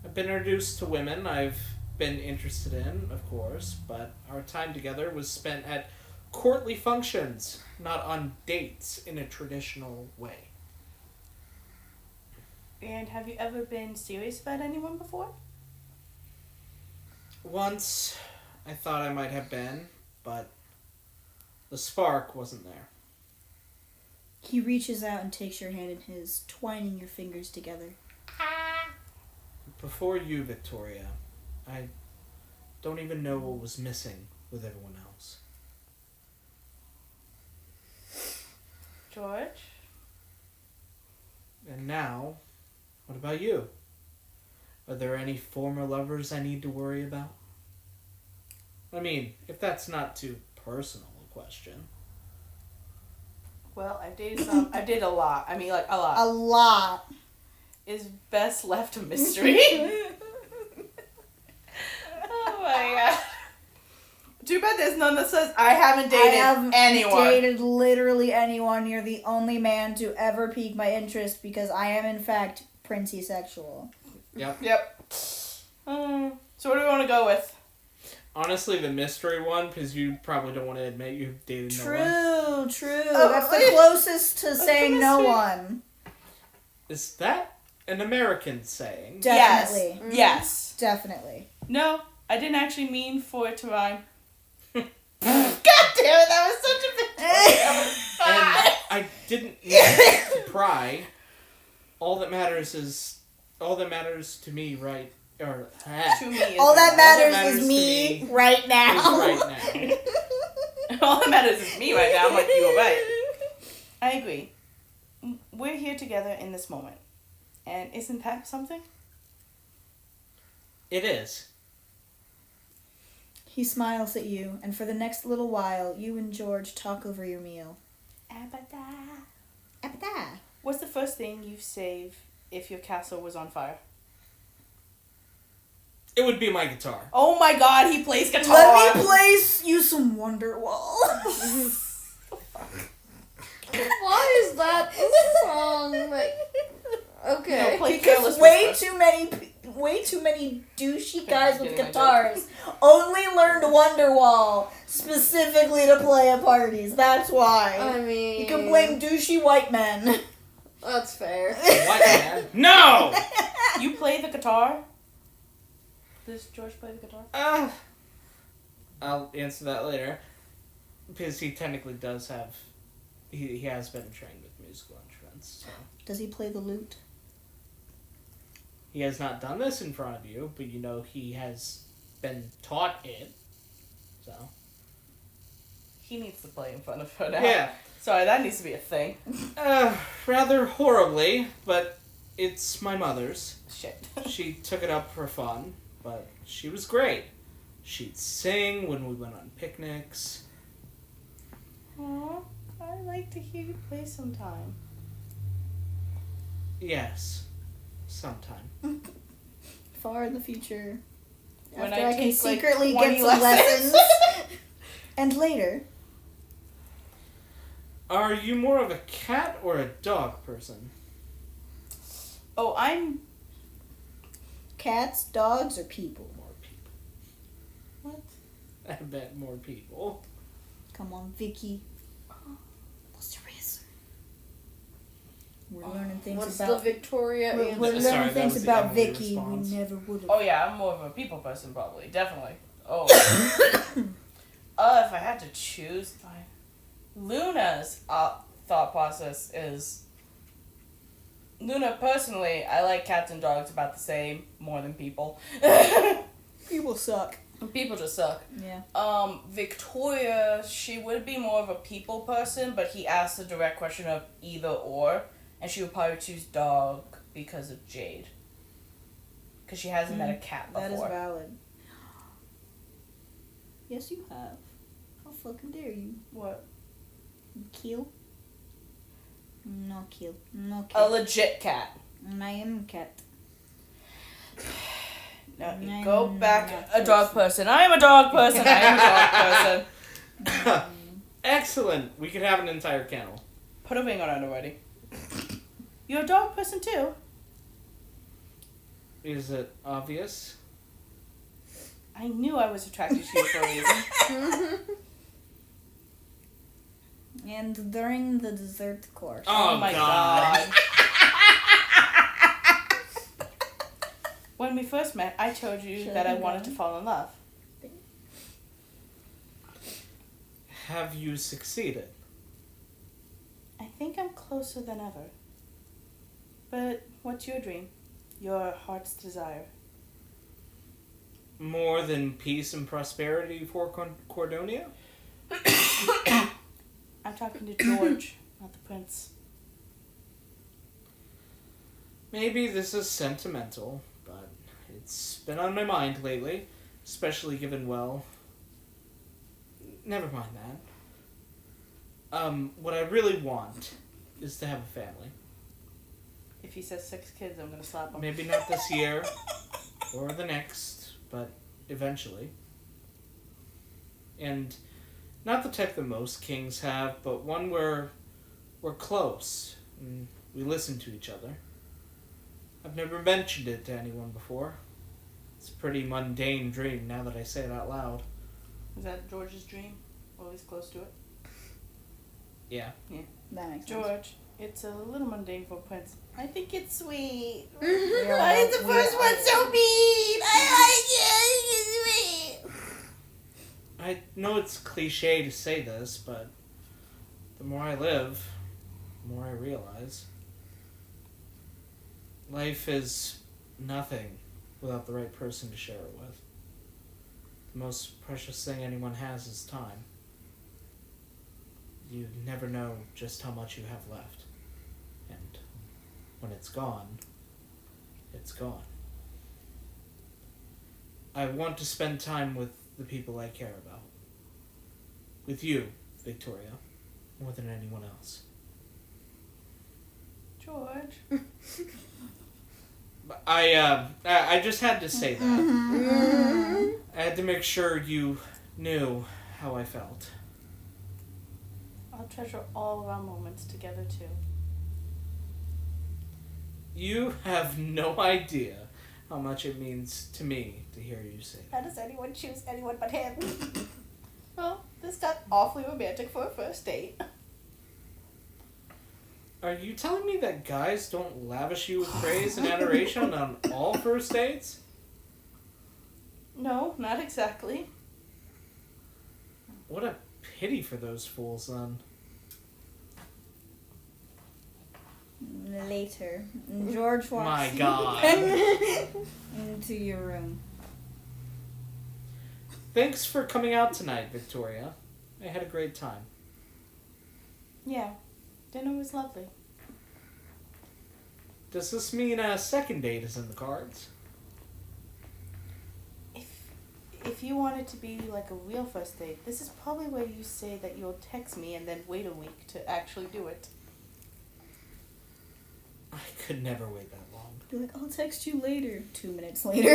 D: I've been introduced to women I've been interested in, of course, but our time together was spent at courtly functions, not on dates in a traditional way.
C: And have you ever been serious about anyone before?
D: Once, I thought I might have been, but the spark wasn't there.
B: He reaches out and takes your hand in his, twining your fingers together.
D: Before you, Victoria, I don't even know what was missing with everyone else.
C: George?
D: And now, what about you? Are there any former lovers I need to worry about? I mean, if that's not too personal a question.
C: Well, I've dated some. I've dated a lot. I mean, like, a lot.
B: A lot.
C: Is best left a mystery. Oh my god. Too bad there's none that says I haven't dated anyone.
B: Dated literally anyone. You're the only man to ever pique my interest because I am in fact princey sexual.
D: Yep.
C: So what do we want to go with?
D: Honestly, the mystery one, because you probably don't want to admit you've dated no one.
B: True.
C: Oh,
B: That's the closest to saying
C: the
B: no
C: mystery.
B: one.
D: Is that an American saying?
B: Definitely.
C: Yes.
B: Definitely.
C: No, I didn't actually mean for it to rhyme. God damn it, that was such a big
D: And I didn't mean to pry. All that matters to me right or
C: to me is
B: All that matters
D: matters
B: is
D: to
B: me
D: me
B: right
D: is
B: now.
D: right now.
C: All that matters is me right now. I'm like, you were right. I agree. We're here together in this moment. And isn't that something?
D: It is.
B: He smiles at you, and for the next little while, you and George talk over your meal. Appetite.
C: What's the first thing you save if your castle was on fire?
D: It would be my guitar.
C: Oh my god, he plays guitar!
B: Let me play you some Wonderwall.
A: Why is that a song? Like, okay.
C: No, play
B: Because
C: Careless
B: way
C: Whisper.
B: too many douchey guys with
C: Getting my
B: guitars only learned Wonderwall specifically to play at parties. That's why.
A: I mean,
B: You can blame douchey white men.
A: That's fair.
D: What, man? No!
C: You play the guitar? Does George play the guitar?
D: I'll answer that later. Because he technically does have... He has been trained with musical instruments, so...
B: Does he play the lute?
D: He has not done this in front of you, but you know he has been taught it, so...
C: He needs to play in front of her now.
D: Yeah.
C: Sorry, that needs to be a thing.
D: Rather horribly, but it's my mother's.
C: Shit.
D: She took it up for fun, but she was great. She'd sing when we went on picnics.
C: Aw, I'd like to hear you play sometime.
D: Yes, sometime.
B: Far in the future.
C: When
B: After
C: I
B: I can
C: take, like,
B: secretly
C: 20
B: get some
C: lessons.
B: lessons. And later,
D: Are you more of a cat or a dog person?
C: Oh, I'm...
B: cats, dogs, or people?
D: More people.
C: What?
D: I bet more people.
B: Come on, Vicky. What's the answer? We're learning things
A: What's
B: about.
A: the Victoria
B: We're
A: answer?
B: learning
D: Sorry, that
B: things
D: was the
B: about
D: Emily
B: Vicky
D: response.
B: we never would have.
C: Oh yeah, I'm more of a people person probably. Definitely. Oh. If I had to choose, Luna's thought process is... Luna, personally, I like cats and dogs about the same, more than people.
B: People suck.
C: People just suck.
B: Yeah.
C: Victoria, she would be more of a people person, but he asked a direct question of either or, and she would probably choose dog because of Jade. Because she hasn't met a cat before.
B: That is valid. Yes, you have. How fucking dare you?
C: What?
B: Kill? No kill. No
C: A
B: kill.
C: legit cat.
B: I am a cat.
C: No, you
B: I'm
C: go back.
B: not
C: A dog person. I am a dog person. I am a dog person.
D: Excellent. We could have an entire kennel.
C: Put a wing on it already. You're a dog person too.
D: Is it obvious?
C: I knew I was attracted to you for a reason.
B: And during the dessert course.
D: Oh,
C: my
D: God.
C: god. When we first met, I told you
B: Should
C: that
B: I
C: I
B: be
C: wanted
B: gone?
C: to fall in love.
D: Have you succeeded?
C: I think I'm closer than ever. But what's your dream? Your heart's desire?
D: More than peace and prosperity for Cordonia?
C: I'm talking to George, not the prince.
D: Maybe this is sentimental, but it's been on my mind lately, especially given, well... Never mind that. What I really want is to have a family.
C: If he says 6 kids, I'm gonna slap him.
D: Maybe not this year, or the next, but eventually. And not the type that most kings have, but one where we're close, and we listen to each other. I've never mentioned it to anyone before. It's a pretty mundane dream now that I say it out loud.
C: Is that George's dream? Or at least close to it?
D: Yeah.
B: That makes sense.
C: George, it's a little mundane for a prince. I think it's sweet.
B: Yeah,
C: Why is the
B: we
C: first
B: are-
C: one so mean? I like it. It's sweet.
D: I know it's cliche to say this, but the more I live, the more I realize. Life is nothing without the right person to share it with. The most precious thing anyone has is time. You never know just how much you have left. And when it's gone, it's gone. I want to spend time with the people I care about. With you, Victoria, more than anyone else.
C: George.
D: I just had to say that.
A: Mm-hmm.
D: I had to make sure you knew how I felt.
C: I'll treasure all of our moments together too.
D: You have no idea how much it means to me to hear you say that.
C: How does anyone choose anyone but him? Well, this got awfully romantic for a first date.
D: Are you telling me that guys don't lavish you with praise and adoration on all first dates?
C: No, not exactly.
D: What a pity for those fools, then.
B: Later, George walks
D: My God.
B: into your room.
D: Thanks for coming out tonight, Victoria. I had a great time.
C: Yeah, dinner was lovely.
D: Does this mean a second date is in the cards?
C: If you want it to be like a real first date, this is probably where you say that you'll text me and then wait a week to actually do it.
D: I could never wait that long.
B: Be like, I'll text you later. 2 minutes later.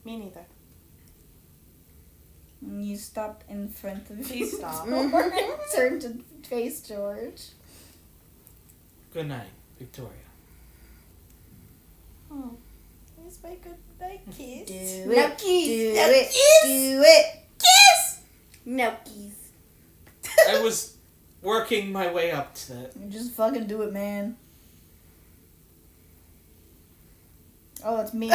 C: Me neither.
B: You stopped in front of
C: Please stop.
B: Turn to face George.
D: Good night, Victoria.
C: Here's my good night kiss.
B: Do
A: No
B: it.
A: keys.
B: Do
A: No
B: it.
A: keys.
B: Do it.
C: Kiss!
A: No keys.
D: I was working my way up to that.
B: You just fucking do it, man. Oh, that's me.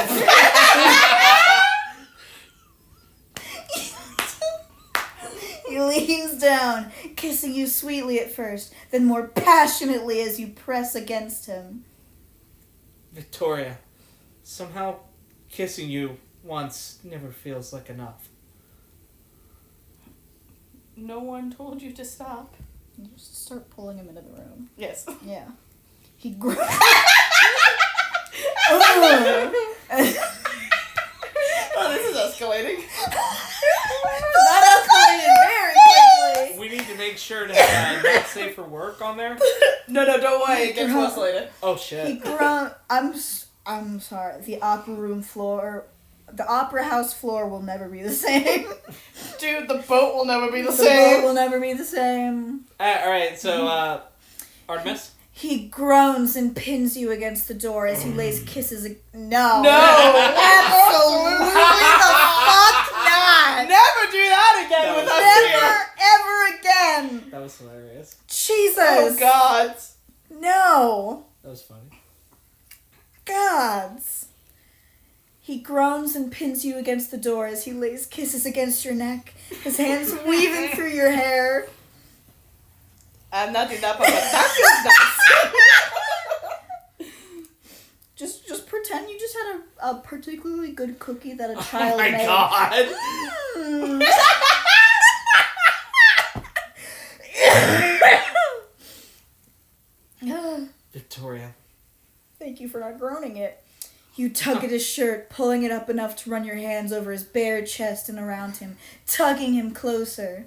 B: He leans down, kissing you sweetly at first, then more passionately as you press against him.
D: Victoria, somehow kissing you once never feels like enough.
C: No one told you to stop.
B: You just start pulling him into the room.
C: Yes.
B: Yeah. He grabs.
C: Oh, this is escalating.
A: That escalated very quickly.
D: We need to make sure to have not safe for work on there.
C: No, don't worry. It gets worse later.
D: Oh
B: He
D: shit.
B: I'm sorry. The opera house floor will never be the same.
C: Dude, the boat will never be the
B: The
C: same.
B: boat will never be the same.
D: Alright, so, Artemis?
B: He groans and pins you against the door as he lays kisses. No.
C: No.
B: Absolutely the fuck not.
C: Never do that again
D: That
C: with
D: was
C: us
B: Never,
C: here.
B: ever again.
D: That was hilarious.
B: Jesus.
C: Oh, God.
B: No.
D: That was funny.
B: Gods. He groans and pins you against the door as he lays kisses against your neck, his hands weaving through your hair.
C: I'm not doing that part, but that feels nice.
B: Just pretend you just had a particularly good cookie that a child
D: Oh my
B: made.
D: God. Victoria.
B: Thank you for not groaning it. You tug at his shirt, pulling it up enough to run your hands over his bare chest and around him, tugging him closer.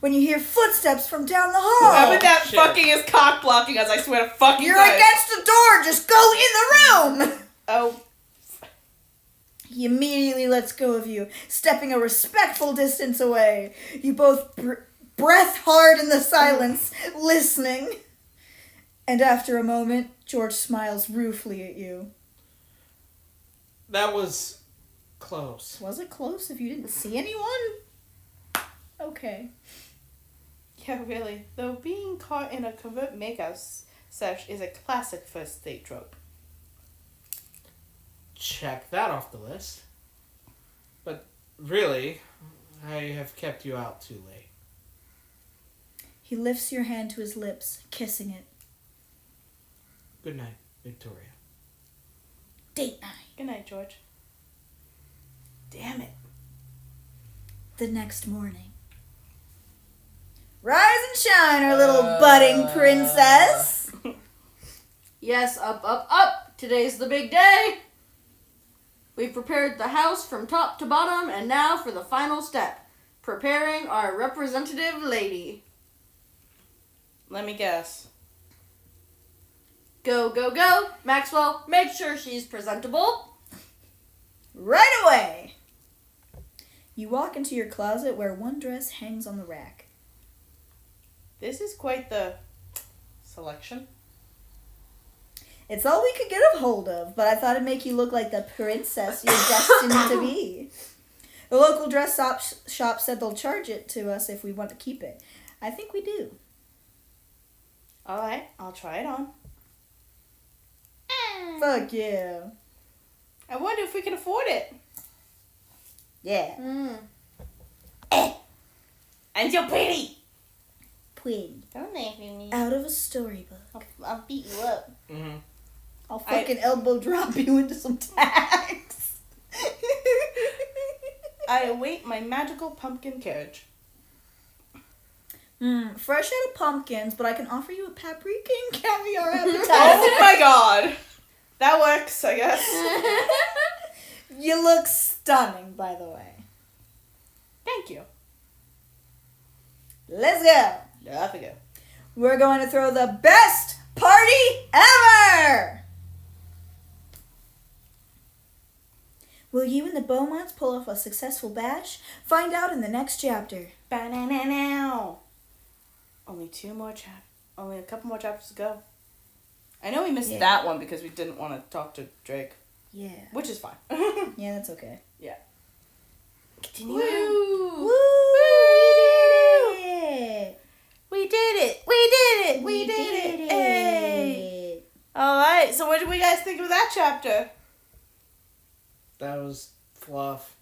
B: When you hear footsteps from down the hall.
C: Whoever that
D: shit.
C: fucking is cock blocking us, I swear to fucking
B: You're
C: Christ.
B: against the door, just go in the room!
C: Oh,
B: He immediately lets go of you, stepping a respectful distance away. You both breath hard in the silence, listening. And after a moment, George smiles ruefully at you.
D: That was close.
B: Was it close if you didn't see anyone? Okay.
C: yeah, really. Though being caught in a covert makeout sesh is a classic first date trope.
D: Check that off the list. But really, I have kept you out too late.
B: He lifts your hand to his lips, kissing it.
D: Good night, Victoria.
B: Date night.
C: Good night, George. Damn it.
B: The next morning. Rise and shine, our little budding princess.
A: Yes, up, up, up. Today's the big day. We've prepared the house from top to bottom, and now for the final step. Preparing our representative lady.
C: Let me guess.
A: Go, go, go. Maxwell, make sure she's presentable.
B: Right away! You walk into your closet where one dress hangs on the rack.
C: This is quite the selection.
B: It's all we could get a hold of, but I thought it'd make you look like the princess you're destined to be. The local dress shop said they'll charge it to us if we want to keep it. I think we do.
C: Alright, I'll try it on.
B: Fuck yeah.
C: I wonder if we can afford it.
B: Yeah.
C: And you're pretty.
B: Pretty.
C: Don't laugh at me.
B: Out of a storybook.
C: I'll beat you up.
D: Mm-hmm.
B: I'll fucking elbow drop you into some tags.
C: I await my magical pumpkin carriage.
B: Fresh out of pumpkins, but I can offer you a paprika and caviar appetizer.
C: Oh my god. That works, I guess.
B: You look stunning, by the way.
C: Thank you.
B: Let's go.
C: Off we go.
B: We're going to throw the best party ever! Will you and the Beaumonts pull off a successful bash? Find out in the next chapter.
C: Ba-na-na-now. Only a couple more chapters to go. I know we missed that one because we didn't want to talk to Drake,
B: Yeah.
C: which is fine.
B: Yeah, that's okay.
C: Continue.
A: Woo!
B: Woo!
C: We did it! We did it! We did it! Hey! Alright, so what did we guys think of that chapter?
D: That was fluff.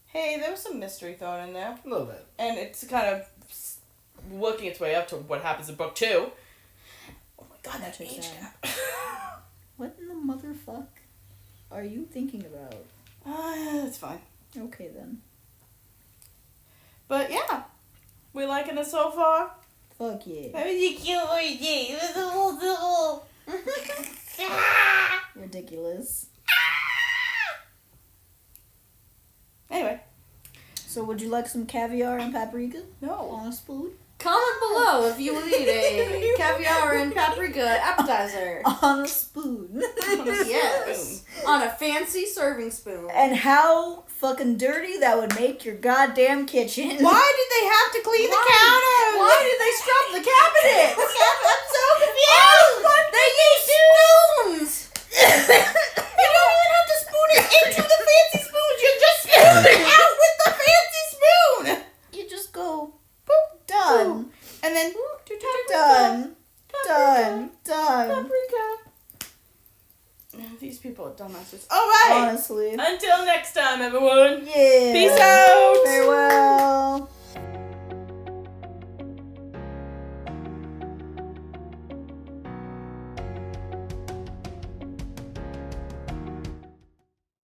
C: Hey, there was some mystery thrown in there.
D: A little bit.
C: And it's kind of working its way up to what happens in book 2. Oh my god, that
B: That's
C: age
B: sad.
C: gap.
B: What in the motherfuck are you thinking about?
C: That's fine.
B: Okay, then.
C: But yeah, we liking it so far.
B: Fuck yeah.
C: That was a cute orgy. It was a little
B: Ridiculous.
C: Anyway,
B: So would you like some caviar and paprika
C: no.
B: on a spoon?
A: Comment below if you will eat a caviar and paprika appetizer.
B: On a spoon.
A: Yes. On a fancy serving spoon.
B: And how fucking dirty that would make your goddamn kitchen.
C: Why did they have to clean the counter?
A: Why did they scrub the cabinets?
C: I'm so confused.
A: They use spoons!
C: You don't even have to spoon it into the fancy spoons. You just spoon it out with the fancy spoon.
B: You just go,
C: Boop,
B: done.
C: boop. And then
B: Done. Done. Done.
C: paprika. These people are dumbasses. All right.
B: Honestly.
C: Until next time, everyone.
B: Yeah.
C: Peace out.
B: Farewell.